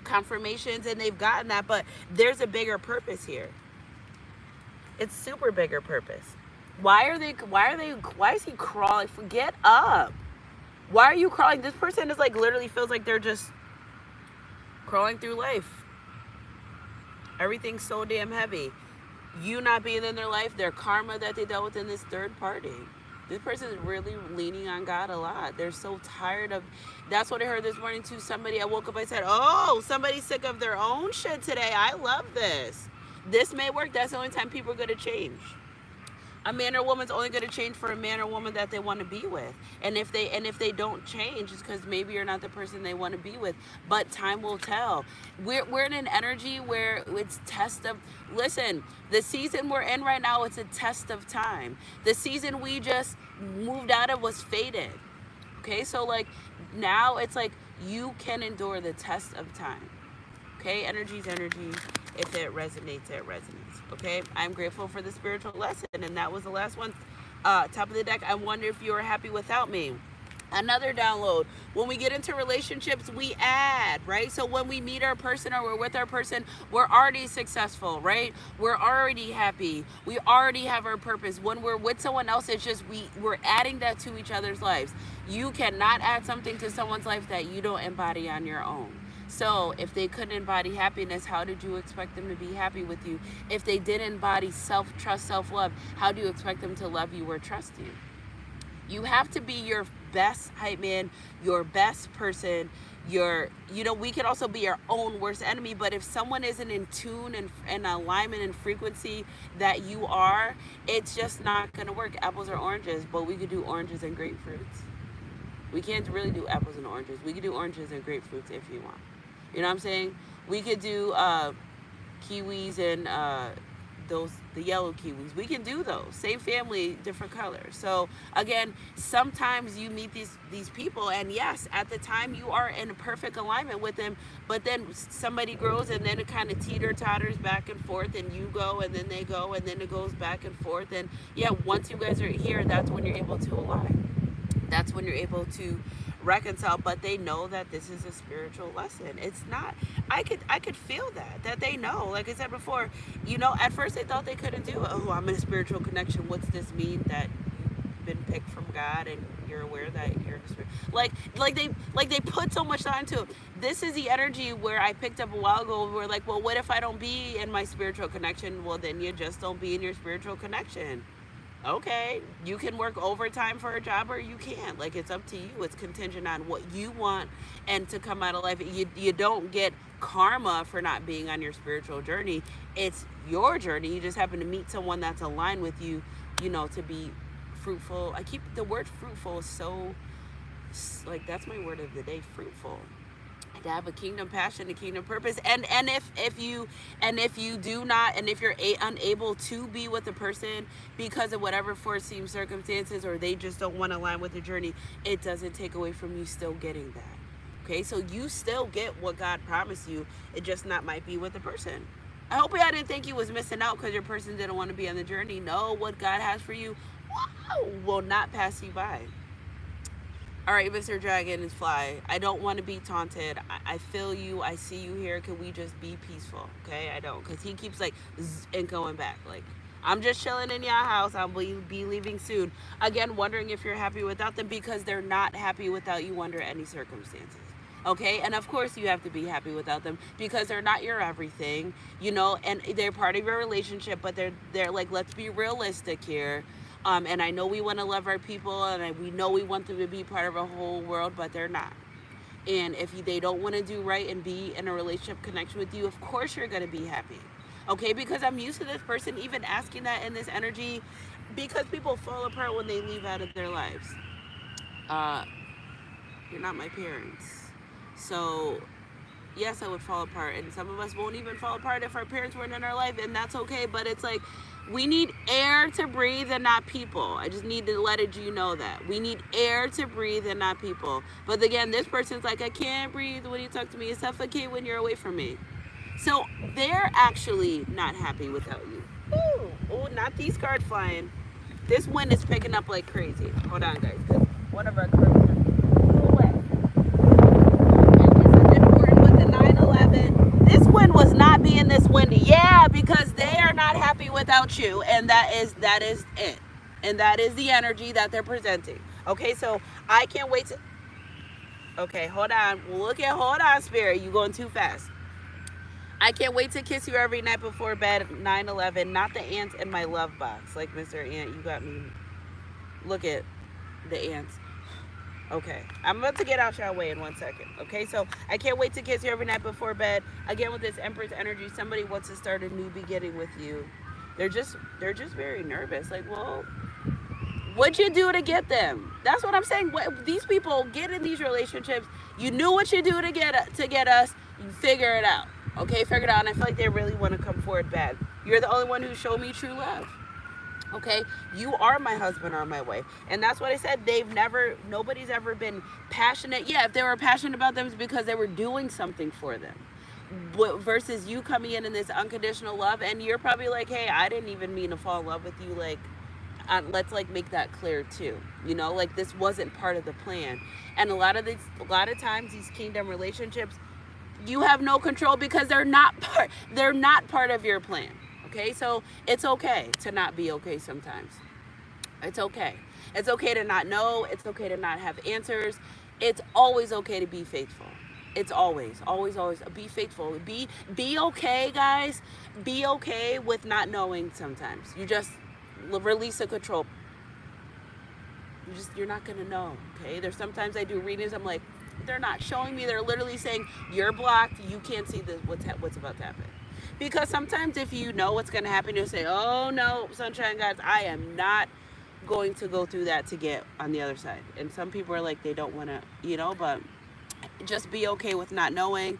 confirmations, and they've gotten that, but there's a bigger purpose here. It's super bigger purpose. Why is he crawling? Get up. Why are you crawling? This person is like, literally feels like they're just crawling through life. Everything's so damn heavy. You not being in their life, their karma that they dealt with in this third party. This person is really leaning on God a lot. They're so tired of, that's what I heard this morning too. I woke up, I said, oh, somebody's sick of their own shit today. I love this. This may work. That's the only time people are going to change. A man or woman's only going to change for a man or woman that they want to be with. And if they don't change, it's because maybe you're not the person they want to be with. But time will tell. We're in an energy where it's test of, listen, the season we're in right now, it's a test of time. The season we just moved out of was fated. Okay, so like now it's like you can endure the test of time. Okay, energy's energy. If it resonates, it resonates. Okay, I'm grateful for the spiritual lesson, and that was the last one. Top of the deck. I wonder if you are happy without me. Another download. When we get into relationships, we add, right? So when we meet our person or we're with our person, we're already successful, right? We're already happy. We already have our purpose. When we're with someone else, it's just we're adding that to each other's lives. You cannot add something to someone's life that you don't embody on your own. So if they couldn't embody happiness, how did you expect them to be happy with you? If they didn't embody self-trust, self-love, how do you expect them to love you or trust you? You have to be your best hype man, your best person. We can also be our own worst enemy, but if someone isn't in tune and alignment and frequency that you are, it's just not going to work. Apples or oranges, but we could do oranges and grapefruits. We can't really do apples and oranges. We could do oranges and grapefruits if you want. You know what I'm saying? We could do kiwis and the yellow kiwis. We can do those. Same family, different colors. So again, sometimes you meet these people, and yes, at the time you are in perfect alignment with them, but then somebody grows and then it kind of teeter-totters back and forth, and you go and then they go and then it goes back and forth. And yeah, once you guys are here, that's when you're able to align. That's when you're able to reconcile, but they know that this is a spiritual lesson. It's not, I could feel that they know. Like I said before, at first they thought they couldn't do it. Oh, I'm in a spiritual connection. What's this mean? That you've been picked from God and you're aware that you're in a spirit. Like they put so much thought into it. This is the energy where I picked up a while ago. We're like, well, what if I don't be in my spiritual connection? Well, then you just don't be in your spiritual connection. Okay, you can work overtime for a job or you can't. Like, it's up to you. It's contingent on what you want and to come out of life. You don't get karma for not being on your spiritual journey. It's your journey. You just happen to meet someone that's aligned with you, to be fruitful. I keep the word fruitful so, like, that's my word of the day, fruitful. To have a kingdom passion, a kingdom purpose, and if you do not, and if you're unable to be with a person because of whatever foreseen circumstances, or they just don't want to align with the journey, it doesn't take away from you still getting that. Okay, so you still get what God promised you. It just might be with the person. I hope I didn't think you was missing out because your person didn't want to be on the journey. No, what God has for you, will not pass you by. All right, Mr. Dragon is fly. I don't want to be taunted. I feel you. I see you here. Can we just be peaceful? Okay, I don't. Because he keeps like and going back. Like, I'm just chilling in your house. I'll be leaving soon. Again, wondering if you're happy without them, because they're not happy without you under any circumstances. Okay, and of course you have to be happy without them because they're not your everything, and they're part of your relationship, but they're like, let's be realistic here. And I know we want to love our people, and we know we want them to be part of our whole world, but they're not. And if they don't want to do right and be in a relationship connection with you, of course you're going to be happy. Okay, because I'm used to this person even asking that in this energy, because people fall apart when they leave out of their lives. You're not my parents. So yes, I would fall apart, and some of us won't even fall apart if our parents weren't in our life, and that's okay. But it's like, we need air to breathe and not people. I just need to let you know that. We need air to breathe and not people. But again, this person's like, I can't breathe when you talk to me. I suffocate when you're away from me. So they're actually not happy without you. Ooh, not these cards flying. This wind is picking up like crazy. Hold on, guys. One of our cards is away. And this is important with the 9/11. This wind was not being this windy. Yeah, because they are not happy without you, and that is it. And that is the energy that they're presenting. Okay, so I can't wait to. Okay, hold on. Hold on, Spirit. You going too fast. I can't wait to kiss you every night before bed. 9/11. Not the ants in my love box. Like, Mr. Ant, you got me. Look at the ants. Okay, I'm about to get out your way in 1 second. Okay, so I can't wait to kiss you every night before bed. Again, with this Empress energy, somebody wants to start a new beginning with you. They're just very nervous. Like, well, what'd you do to get them? That's what I'm saying. These people get in these relationships. You knew what you do to get us. You figure it out. Okay, figure it out. And I feel like they really want to come forward bad. You're the only one who showed me true love. Okay, you are my husband on my way. And that's what I said. Nobody's ever been passionate. Yeah, if they were passionate about them, it's because they were doing something for them. Versus you coming in this unconditional love, and you're probably like, hey, I didn't even mean to fall in love with you. Like, let's like make that clear too. Like, this wasn't part of the plan. And a lot of times these kingdom relationships, you have no control because they're not part of your plan. Okay, so it's okay to not be okay sometimes. It's okay. It's okay to not know. It's okay to not have answers. It's always okay to be faithful. It's always be faithful. Be okay, guys. Be okay with not knowing sometimes. You just release the control. You're not gonna know. Okay. There's sometimes I do readings. I'm like, they're not showing me. They're literally saying you're blocked. You can't see what's about to happen. Because sometimes if you know what's going to happen, you'll say, oh no, sunshine gods, I am not going to go through that to get on the other side. And some people are like, they don't want to, but just be okay with not knowing.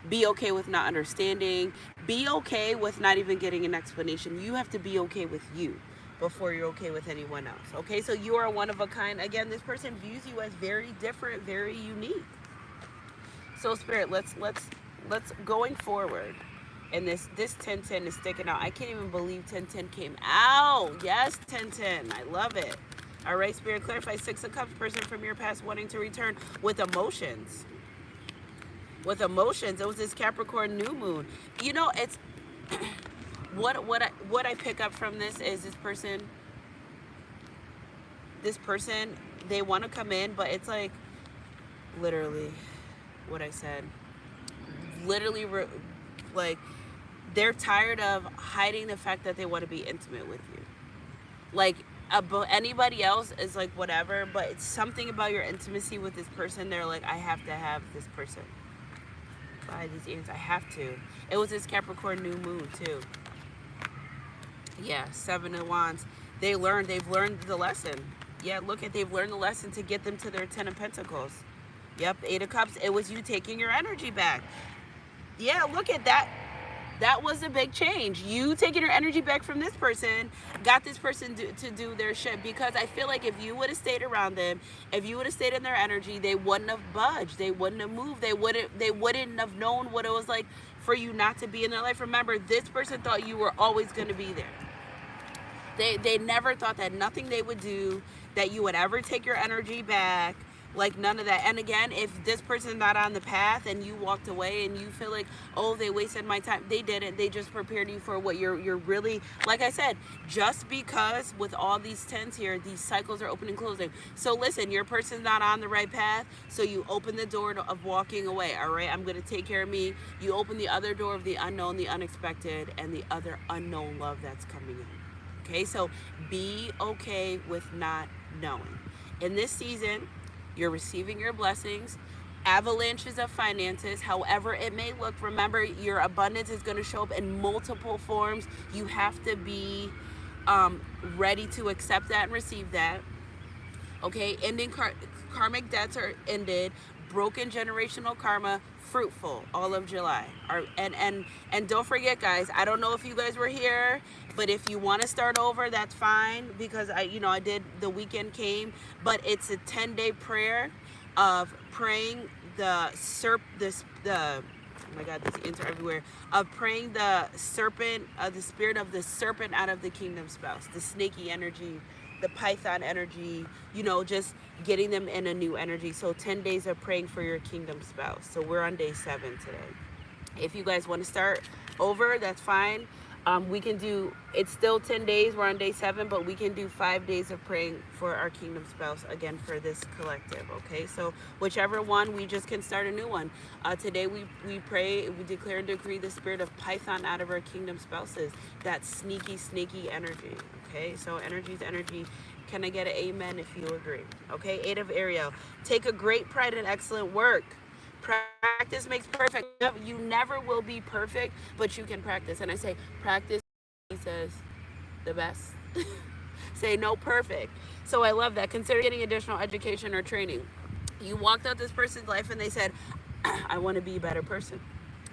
Be okay with not understanding. Be okay with not even getting an explanation. You have to be okay with you before you're okay with anyone else. Okay, so you are one of a kind. Again, this person views you as very different, very unique. So Spirit, let's going forward. And this 1010 is sticking out. I can't even believe 1010 came out. Yes, 1010. I love it. All right, Spirit, clarify. Six of Cups, person from your past wanting to return with emotions. With emotions. It was this Capricorn new moon. You know, it's what I pick up from this is this person, they want to come in, but it's like literally what I said. Literally, like, they're tired of hiding the fact that they want to be intimate with you. Like, anybody else is like whatever, but it's something about your intimacy with this person. They're like, I have to have this person. By these ears, I have to. It was this Capricorn new moon too. Yeah, Seven of Wands. They've learned the lesson. Yeah, they've learned the lesson to get them to their 10 of Pentacles. Yep, Eight of Cups. It was you taking your energy back. Yeah, look at that. That was a big change. You taking your energy back from this person, got this person to do their shit. Because I feel like if you would have stayed around them, if you would have stayed in their energy, they wouldn't have budged. They wouldn't have moved. They wouldn't have known what it was like for you not to be in their life. Remember, this person thought you were always going to be there. They never thought that nothing they would do, that you would ever take your energy back. Like, none of that. And again, if this person's not on the path and you walked away and you feel like, oh, they wasted my time, they didn't. They just prepared you for what you're really, like I said, just because with all these 10s here, these cycles are opening and closing. So listen, your person's not on the right path, so you open the door of walking away. All right, I'm going to take care of me. You open the other door of the unknown, the unexpected, and the other unknown love that's coming in. Okay, so be okay with not knowing. In this season, you're receiving your blessings, avalanches of finances, however it may look. Remember, your abundance is going to show up in multiple forms. You have to be ready to accept that and receive that. Okay, ending karmic debts are ended. Broken generational karma, fruitful all of July. And don't forget, guys, I don't know if you guys were here, but if you want to start over, that's fine, because I did, the weekend came, but it's a 10-day prayer of praying oh my God, these ants are everywhere, of praying the serpent, the spirit of the serpent out of the kingdom spouse, the snaky energy, the python energy, just getting them in a new energy. So 10 days of praying for your kingdom spouse. So we're on day 7 today. If you guys want to start over, that's fine. We can do, it's still 10 days, we're on day 7, but we can do 5 days of praying for our kingdom spouse, again, for this collective. Okay, so whichever one, we just can start a new one. Today we pray, we declare and decree the spirit of python out of our kingdom spouses, that sneaky energy. Okay, so energy's energy. Can I get an amen if you agree? Okay, 8 of Ariel. Take a great pride in excellent work. Practice makes perfect. You never will be perfect, but you can practice. And I say, practice, he says, the best. Say no perfect. So I love that. Consider getting additional education or training. You walked out this person's life and they said, I want to be a better person.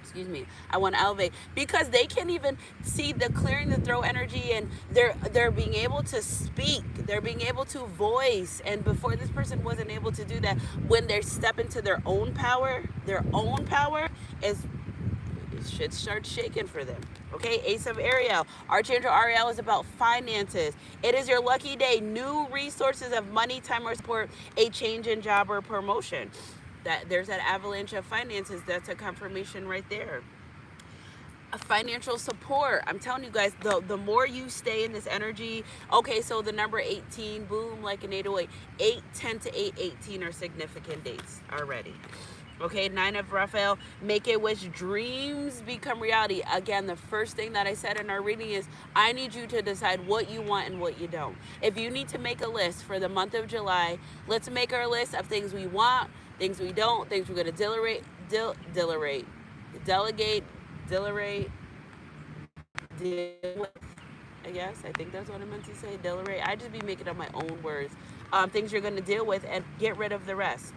Excuse me, I want to elevate, because they can't even see the clearing the throat energy, and they're being able to speak, they're being able to voice. And before, this person wasn't able to do that. When they step into their own power is shit starts shaking for them. Okay, Ace of Ariel. Archangel Ariel is about finances. It is your lucky day. New resources of money, time, or support, a change in job or promotion. That there's that avalanche of finances. That's a confirmation right there. A financial support. I'm telling you guys, the more you stay in this energy. Okay, so the number 18, boom, like an 808. 810 to 818 are significant dates already. Okay, 9 of Raphael. Make a wish, dreams become reality. Again, the first thing that I said in our reading is, I need you to decide what you want and what you don't. If you need to make a list for the month of July, let's make our list of things we want, things we don't, things we're going to delegate, deal with, I guess. I think that's what I meant to say, delegate. I just be making up my own words. Things you're going to deal with, and get rid of the rest.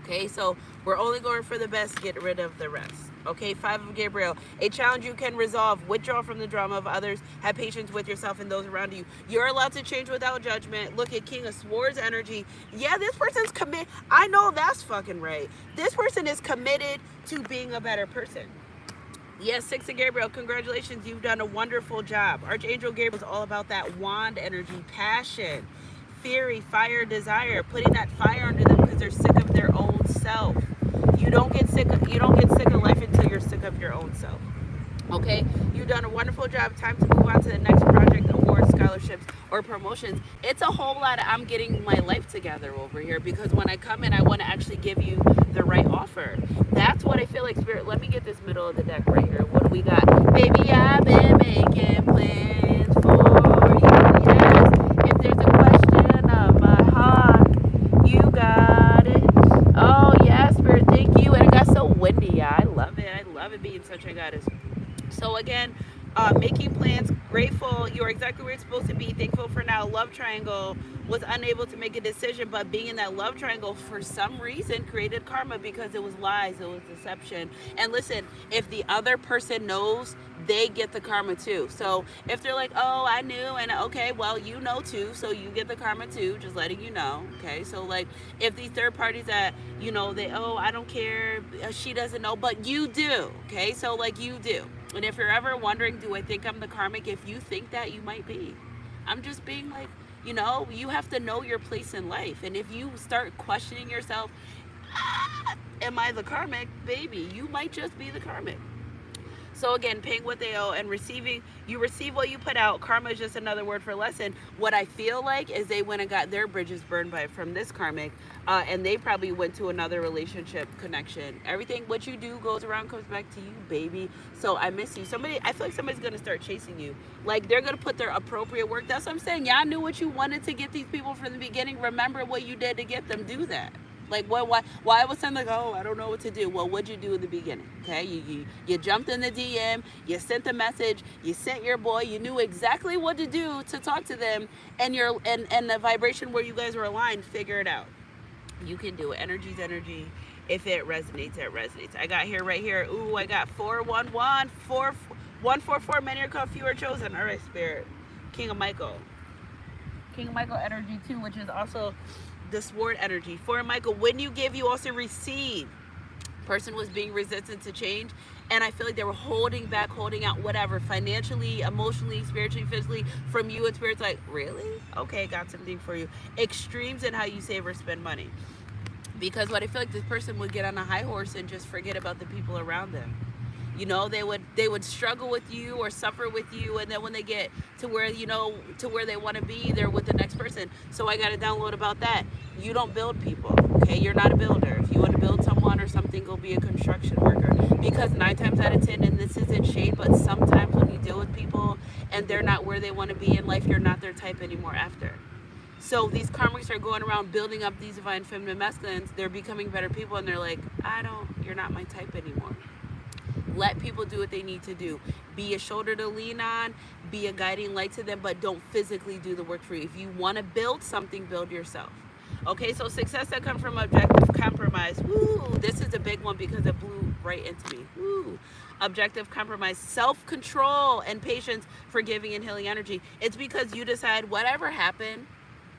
Okay, so we're only going for the best, get rid of the rest. Okay, 5 of Gabriel. A challenge you can resolve. Withdraw from the drama of others. Have patience with yourself and those around you. You're allowed to change without judgment. Look at King of Swords energy. Yeah, this person's committed. I know that's fucking right. This person is committed to being a better person. Yes, 6 of Gabriel. Congratulations, you've done a wonderful job. Archangel Gabriel is all about that wand energy, passion, Fury, fire, desire, putting that fire under them because they're sick of their own self. You don't get sick of life until you're sick of your own self. Okay, you've done a wonderful job. Time to move on to the next project, awards, scholarships, or promotions. It's a whole lot of I'm getting my life together over here, because when I come in, I want to actually give you the right offer. That's what I feel like, Spirit. Let me get this middle of the deck right here. What do we got? Baby, I've been making plans for you. Yes. If there's a question of my heart, you got it. Oh, yeah, Spirit, thank you. And it got so windy. Yeah, I love it. I love it being such a goddess. So again, making plans, grateful, you're exactly where you're supposed to be, thankful for now, love triangle, was unable to make a decision, but being in that love triangle for some reason created karma, because it was lies, it was deception. And listen, if the other person knows, they get the karma too. So if they're like, oh, I knew, and okay, well, you know too, so you get the karma too, just letting you know. Okay, so like if these third parties that, you know, they, oh, I don't care, she doesn't know, but you do. Okay, so like you do. And if you're ever wondering, do I think I'm the karmic? If you think that, you might be. I'm just being like, you know, you have to know your place in life. And if you start questioning yourself, am I the karmic? Baby, you might just be the karmic. So again, paying what they owe and receiving, you receive what you put out. Karma is just another word for lesson. What I feel like is they went and got their bridges burned from this karmic, and they probably went to another relationship connection. Everything, what you do goes around, comes back to you, baby. So I miss you. I feel like somebody's going to start chasing you. Like they're going to put their appropriate work. That's what I'm saying. Y'all knew what you wanted to get these people from the beginning. Remember what you did to get them. Do that. Like why was something like, oh, I don't know what to do. Well, what'd you do in the beginning? Okay, you jumped in the DM, you sent the message, you sent your boy, you knew exactly what to do to talk to them, and and the vibration where you guys were aligned, figure it out. You can do it. Energy's energy. If it resonates, it resonates. I got here right here. Ooh, I got 411 144. Many are called, few are chosen. All right, Spirit. King of Michael energy too, which is also the sword energy. For Michael, when you give, you also receive. Person was being resistant to change, and I feel like they were holding back, holding out, whatever, financially, emotionally, spiritually, physically, from you. And Spirit's like, really? Okay, got something for you. Extremes in how you save or spend money. Because what I feel like this person would get on a high horse and just forget about the people around them. You know, they would struggle with you or suffer with you, and then when they get to where, you know, to where they want to be, they're with the next person. So I got to download about that. You don't build people, okay? You're not a builder. If you want to build someone or something, go be a construction worker. Because 9 times out of 10, and this isn't shade, but sometimes when you deal with people and they're not where they want to be in life, you're not their type anymore after. So these karmics are going around building up these divine feminine masculines. They're becoming better people, and they're like, you're not my type anymore. Let people do what they need to do. Be a shoulder to lean on, be a guiding light to them, but don't physically do the work for you. If you want to build something, build yourself. Okay, so success that comes from objective compromise. Woo, this is a big one because it blew right into me. Woo. Objective compromise, self-control and patience, forgiving and healing energy. It's because you decide whatever happened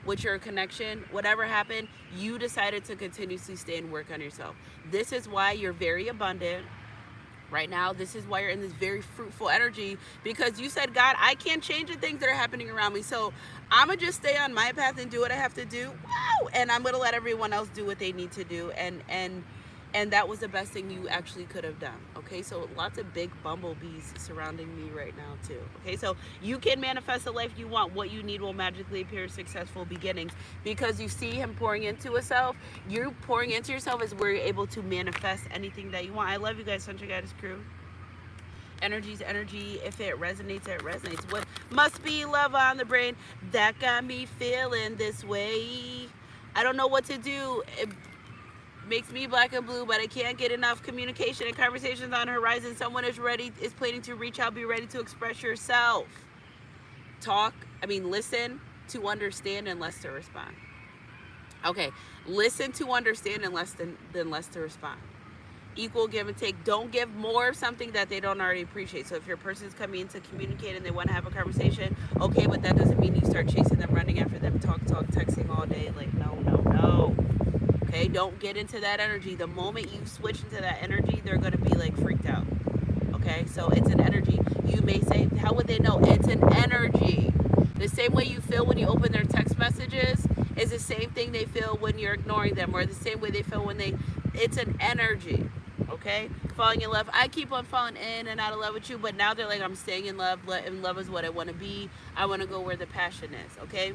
with your connection, whatever happened, you decided to continuously stay and work on yourself. This is why you're very abundant. Right now, this is why you're in this very fruitful energy, because you said, God, I can't change the things that are happening around me, so I'm gonna just stay on my path and do what I have to do. Wow! And I'm gonna let everyone else do what they need to do, and that was the best thing you actually could have done. Okay, so lots of big bumblebees surrounding me right now too. Okay, so you can manifest the life you want. What you need will magically appear. Successful beginnings, because you see him pouring into himself. You pouring into yourself is where you're able to manifest anything that you want. I love you guys, Sunshine Goddess crew. Energy's energy. If it resonates, it resonates. What must be love on the brain that got me feeling this way? I don't know what to do. It makes me black and blue, but I can't get enough communication and conversations on the horizon. Someone is planning to reach out. Be ready to express yourself. Listen to understand and less to respond. Okay, listen to understand and less to respond. Equal give and take. Don't give more of something that they don't already appreciate. So if your person's coming in to communicate and they want to have a conversation, okay, but that doesn't mean you start chasing them, running after them, talk, texting all day. Like, no. Okay, don't get into that energy. The moment you switch into that energy, they're going to be like freaked out. Okay, so it's an energy. You may say, how would they know? It's an energy. The same way you feel when you open their text messages, is the same thing they feel when you're ignoring them, or the same way they feel when it's an energy. Okay, falling in love. I keep on falling in and out of love with you, but now they're like, I'm staying in love, and love is what I want to be. I want to go where the passion is. Okay,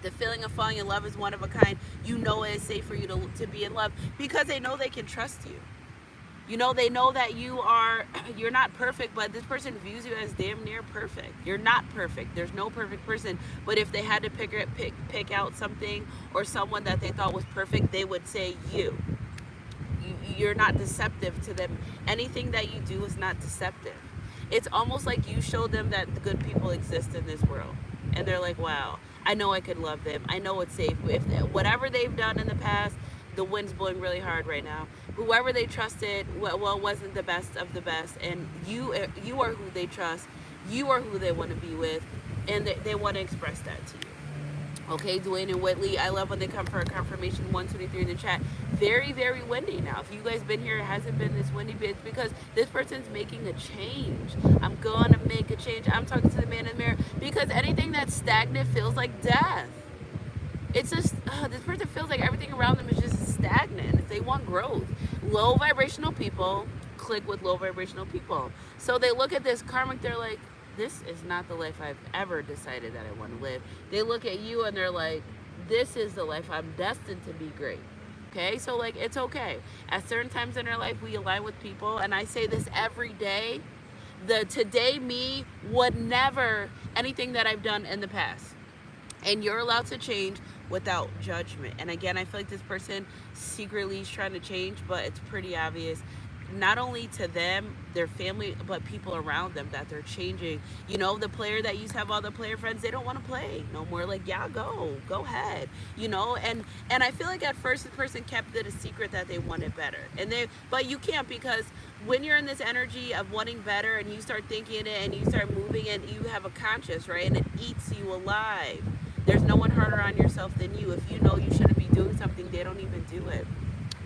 the feeling of falling in love is one of a kind. You know it is safe for you to be in love because they know they can trust you. You know, they know that you're not perfect, but this person views you as damn near perfect. You're not perfect. There's no perfect person. But if they had to pick out something or someone that they thought was perfect, they would say you. You're not deceptive to them. Anything that you do is not deceptive. It's almost like you show them that the good people exist in this world. And they're like, wow, I know I could love them. I know it's safe. If whatever they've done in the past, the wind's blowing really hard right now. Whoever they trusted, well, wasn't the best of the best. And you are who they trust. You are who they want to be with. And they want to express that to you. Okay, Dwayne and Whitley, I love when they come for a confirmation. 123 in the chat. Very, very windy now. If you guys been here, it hasn't been this windy, but it's because this person's making a change. I'm gonna make a change. I'm talking to the man in the mirror because anything that's stagnant feels like death. It's just, this person feels like everything around them is just stagnant. They want growth. Low vibrational people click with low vibrational people. So they look at this karmic, they're like, this is not the life I've ever decided that I want to live. They look at you and they're like, this is the life I'm destined to be great. Okay, so like, it's okay. At certain times in our life, we align with people, and I say this every day, the today me would never anything that I've done in the past. And you're allowed to change without judgment. And again, I feel like this person secretly is trying to change, but it's pretty obvious, not only to them, their family, but people around them, that they're changing. You know, the player that used to have all the player friends, they don't want to play no more. Like, yeah, go ahead. You know, and I feel like at first the person kept it a secret that they wanted better. But you can't, because when you're in this energy of wanting better and you start thinking it and you start moving and you have a conscious, right? And it eats you alive. There's no one harder on yourself than you. If you know you shouldn't be doing something, they don't even do it.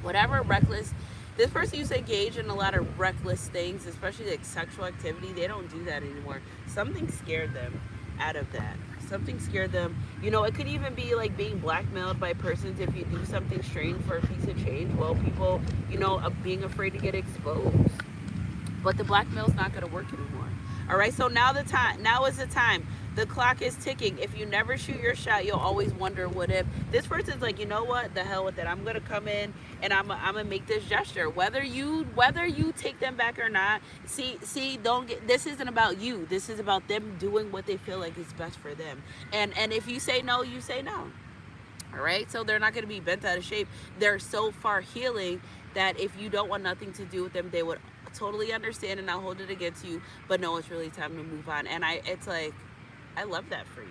Whatever reckless. This person used to engage in a lot of reckless things, especially like sexual activity. They don't do that anymore. Something scared them out of that. Something scared them. You know, it could even be like being blackmailed by persons if you do something strange for a piece of change. Well, people, you know, being afraid to get exposed. But the blackmail's not going to work anymore. All right, so now is the time. The clock is ticking. If you never shoot your shot, you'll always wonder what if. This person's like, you know what? The hell with it. I'm gonna come in and I'm gonna make this gesture. Whether you take them back or not. See, this isn't about you. This is about them doing what they feel like is best for them. And if you say no, you say no. All right. So they're not gonna be bent out of shape. They're so far healing that if you don't want nothing to do with them, they would totally understand and not hold it against you. But no, it's really time to move on. And it's like, I love that for you.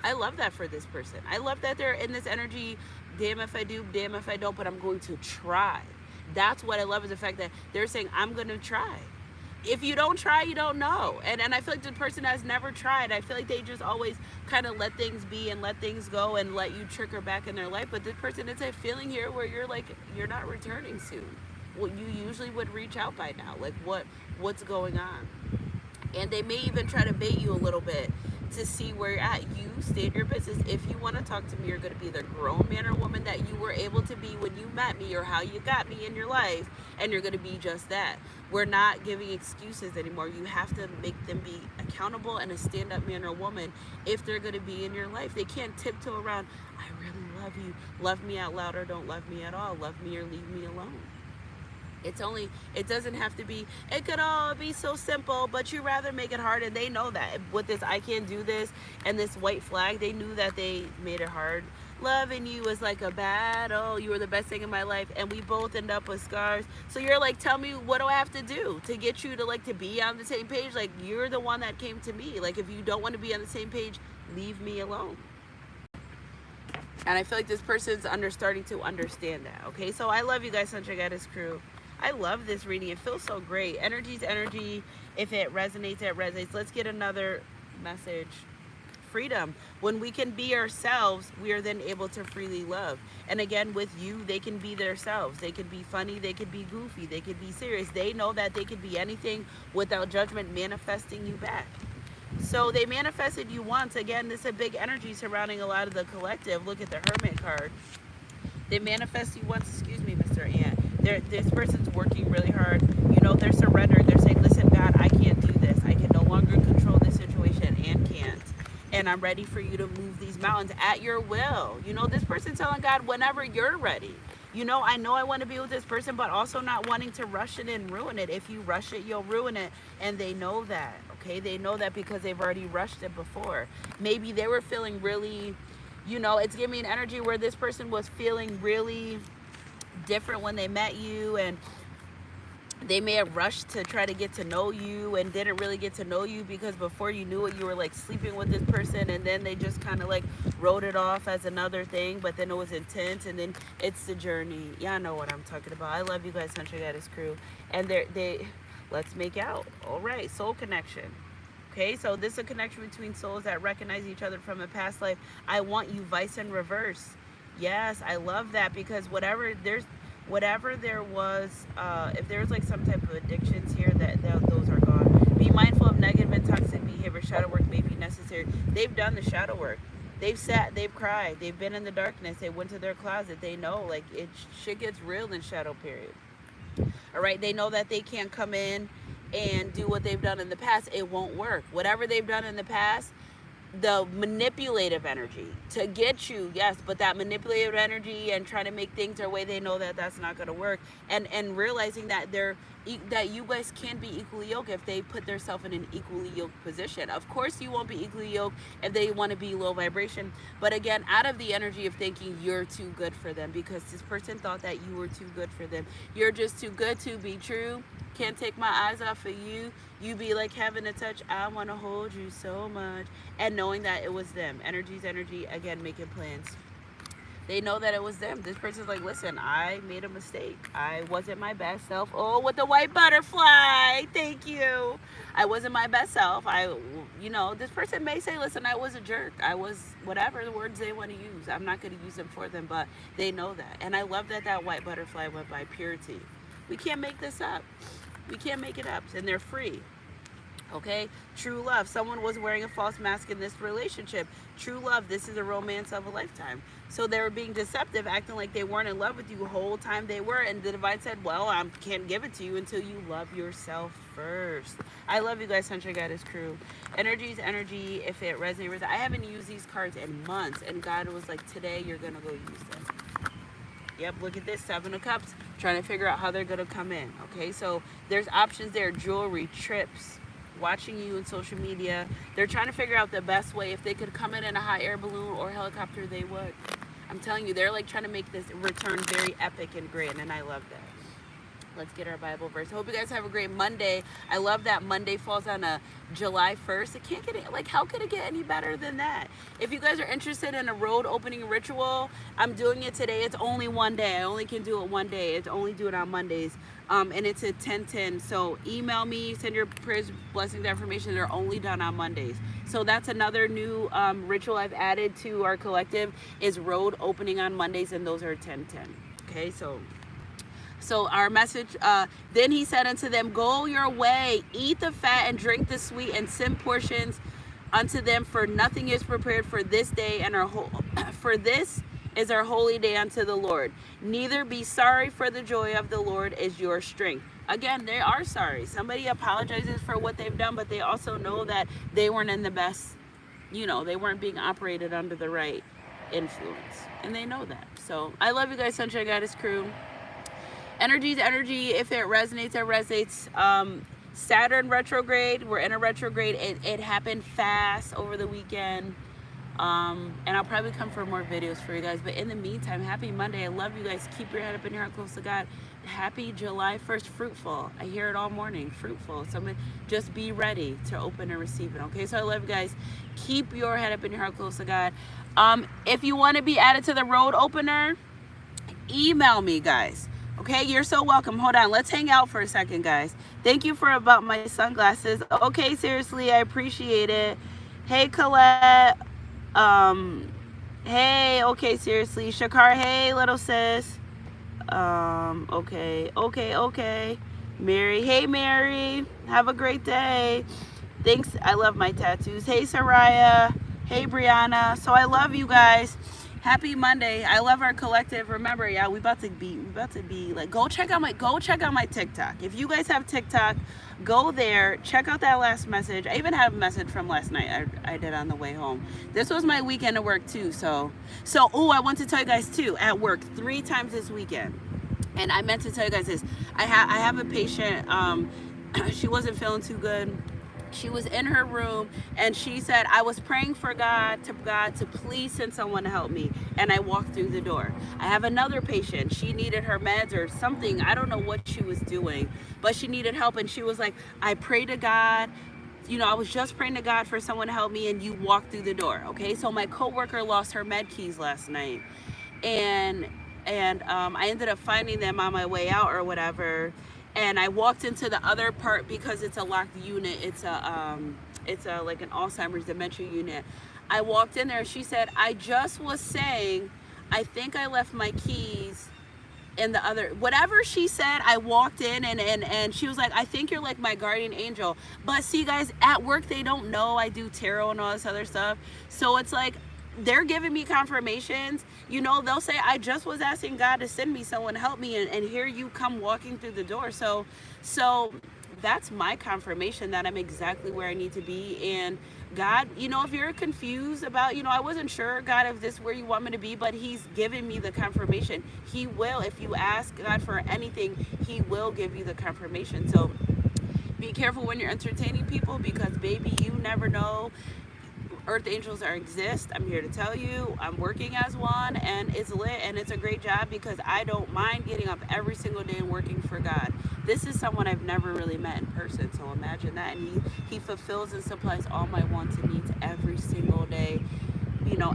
I love that for this person. I love that they're in this energy, damn if I do, damn if I don't, but I'm going to try. That's what I love, is the fact that they're saying, I'm going to try. If you don't try, you don't know. And I feel like the person has never tried. I feel like they just always kind of let things be and let things go and let you trigger back in their life. But this person, it's a feeling here where you're like, you're not returning soon. Well, you usually would reach out by now. Like, what's going on? And they may even try to bait you a little bit to see where you're at. You stay in your business. If you want to talk to me, you're going to be the grown man or woman that you were able to be when you met me or how you got me in your life, and you're going to be just that. We're not giving excuses anymore. You have to make them be accountable and a stand-up man or woman if they're going to be in your life. They can't tiptoe around, I really love you. Love me out loud or don't love me at all. Love me or leave me alone. It doesn't have to be, it could all be so simple, but you rather make it hard, and they know that. With this I can't do this and this white flag, they knew that they made it hard. Loving you was like a battle. You were the best thing in my life, and we both end up with scars. So you're like, tell me, what do I have to do to get you to be on the same page? Like, you're the one that came to me. Like, if you don't want to be on the same page, leave me alone. And I feel like this person's starting to understand that. Okay, so I love you guys, Sunshine Goddess crew. I love this reading. It feels so great. Energy's energy. If it resonates, it resonates. Let's get another message. Freedom. When we can be ourselves, we are then able to freely love. And again, with you, they can be themselves. They could be funny. They could be goofy. They could be serious. They know that they could be anything without judgment manifesting you back. So they manifested you once. Again, this is a big energy surrounding a lot of the collective. Look at the Hermit card. They manifest you once. Excuse me, Mr. Ant. This person's working really hard. You know, they're surrendering. They're saying, listen, God, I can't do this. I can no longer control this situation and can't. And I'm ready for you to move these mountains at your will. You know, this person's telling God, whenever you're ready. You know I want to be with this person, but also not wanting to rush it and ruin it. If you rush it, you'll ruin it. And they know that, okay? They know that because they've already rushed it before. Maybe they were feeling really, you know, it's giving me an energy where this person was feeling really different when they met you, and they may have rushed to try to get to know you and didn't really get to know you because before you knew it, you were like sleeping with this person, and then they just kind of like wrote it off as another thing, but then it was intense, and then it's the journey. Yeah, I know what I'm talking about. I love you guys, Sunshine Goddess crew. And let's make out. All right, soul connection. Okay, so this is a connection between souls that recognize each other from a past life. I want you vice and reverse. Yes, I love that, because whatever there was, if there's like some type of addictions here, that those are gone. Be mindful of negative and toxic behavior. Shadow work may be necessary. They've done the shadow work. They've sat, they've cried, they've been in the darkness, they went to their closet. They know, like, shit gets real in shadow period. All right, they know that they can't come in and do what they've done in the past. It won't work. Whatever they've done in the past, the manipulative energy to get you, yes, but that manipulative energy and trying to make things their way, they know that that's not going to work. And realizing that that you guys can be equally yoked if they put themselves in an equally yoked position. Of course, you won't be equally yoked if they want to be low vibration. But again, out of the energy of thinking you're too good for them, because this person thought that you were too good for them. You're just too good to be true. Can't take my eyes off of you. You be like having a touch. I want to hold you so much. And knowing that it was them. Energy's energy. Again, making plans. They know that it was them. This person's like, listen, I made a mistake. I wasn't my best self. Oh, with the white butterfly. Thank you. I wasn't my best self. You know, this person may say, listen, I was a jerk. I was whatever the words they want to use. I'm not going to use them for them, but they know that. And I love that that white butterfly went by purity. We can't make this up. We can't make it up. And they're free. Okay, true love. Someone was wearing a false mask in this relationship. True love. This is a romance of a lifetime. So they were being deceptive, acting like they weren't in love with you the whole time they were. And the divine said, well, I can't give it to you until you love yourself first. I love you guys, Sunshine Goddess crew. Energy is energy. If it resonates, I haven't used these cards in months. And God was like, today you're going to go use them. Yep, look at this, 7 of Cups. Trying to figure out how they're going to come in. Okay, so there's options there. Jewelry, trips, watching you in social media. They're trying to figure out the best way. If they could come in a hot air balloon or helicopter, they would. I'm telling you, they're like trying to make this return very epic and grand, and I love that. Let's get our Bible verse. Hope you guys have a great Monday. I love that Monday falls on a July 1st. It can't get, like, how could it get any better than that? If you guys are interested in a road opening ritual, I'm doing it today. It's only one day. I only can do it one day. It's only do it on Mondays. And it's at 10:10. So email me, send your prayers, blessings, information. They're only done on Mondays. So that's another new ritual I've added to our collective is road opening on Mondays, and those are 10:10. Okay, so our message, then he said unto them, go your way, eat the fat and drink the sweet, and send portions unto them, for nothing is prepared for this day, and for this is our holy day unto the Lord. Neither be sorry, for the joy of the Lord is your strength. Again, they are sorry. Somebody apologizes for what they've done, but they also know that they weren't in the best, you know, they weren't being operated under the right influence. And they know that. So I love you guys, Sunshine Goddess crew. Energy is energy. If it resonates, it resonates. Saturn retrograde. We're in a retrograde. It happened fast over the weekend. And I'll probably come for more videos for you guys. But in the meantime, happy Monday. I love you guys. Keep your head up and your heart close to God. Happy July 1st. Fruitful. I hear it all morning. Fruitful. So just be ready to open and receive it. Okay, so I love you guys. Keep your head up and your heart close to God. If you want to be added to the road opener, email me, guys. Okay, you're so welcome. Hold on, let's hang out for a second, guys. Thank you for about my sunglasses. Okay, seriously, I appreciate it. Hey, Colette. Hey, okay, seriously. Shakar, hey, little sis. Okay. Mary, hey, Mary. Have a great day. Thanks. I love my tattoos. Hey, Soraya. Hey, Brianna. So I love you guys. Happy Monday. I love our collective. Remember, yeah, we about to be like, go check out my TikTok. If you guys have TikTok, go there, check out that last message. I even have a message from last night I did on the way home. This was my weekend of work too. So oh, I want to tell you guys too, at work 3 times this weekend. And I meant to tell you guys this. I have a patient, she wasn't feeling too good. She was in her room and she said, I was praying for God to please send someone to help me. And I walked through the door. I have another patient. She needed her meds or something. I don't know what she was doing, but she needed help. And she was like, I pray to God. I was just praying to God for someone to help me, and you walked through the door. Okay. So my coworker lost her med keys last night, and I ended up finding them on my way out or whatever. And I walked into the other part because it's a locked unit. It's a like an Alzheimer's dementia unit. I walked in there. She said, I just was saying, I think I left my keys in the other, whatever she said. I walked in and she was like, I think you're like my guardian angel. But see, guys, at work, they don't know I do tarot and all this other stuff. So it's like, they're giving me confirmations. They'll say, I just was asking God to send me someone to help me, and here you come walking through the door. So that's my confirmation that I'm exactly where I need to be. And God, if you're confused about, I wasn't sure, God, if this is where you want me to be, but he's given me the confirmation. He will. If you ask God for anything, he will give you the confirmation. So be careful when you're entertaining people, because baby, you never know. Earth angels exist. I'm here to tell you, I'm working as one, and it's lit, and it's a great job because I don't mind getting up every single day and working for God. This is someone I've never really met in person, so imagine that. And he fulfills and supplies all my wants and needs every single day,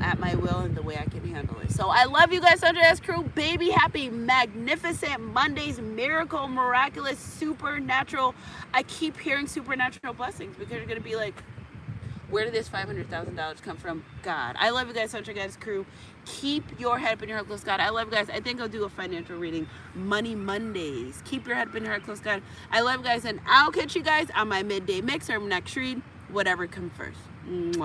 at my will and the way I can handle it. So I love you guys, Sunday S Crew. Baby, happy magnificent Mondays, miracle, miraculous, supernatural. I keep hearing supernatural blessings, because you're gonna be like, where did this $500,000 come from? God. I love you guys, Sunshine Guys Crew. Keep your head up and your heart close, God. I love you guys. I think I'll do a financial reading. Money Mondays. Keep your head up and your heart close, God. I love you guys, and I'll catch you guys on my midday mix or next read, whatever comes first. Mwah.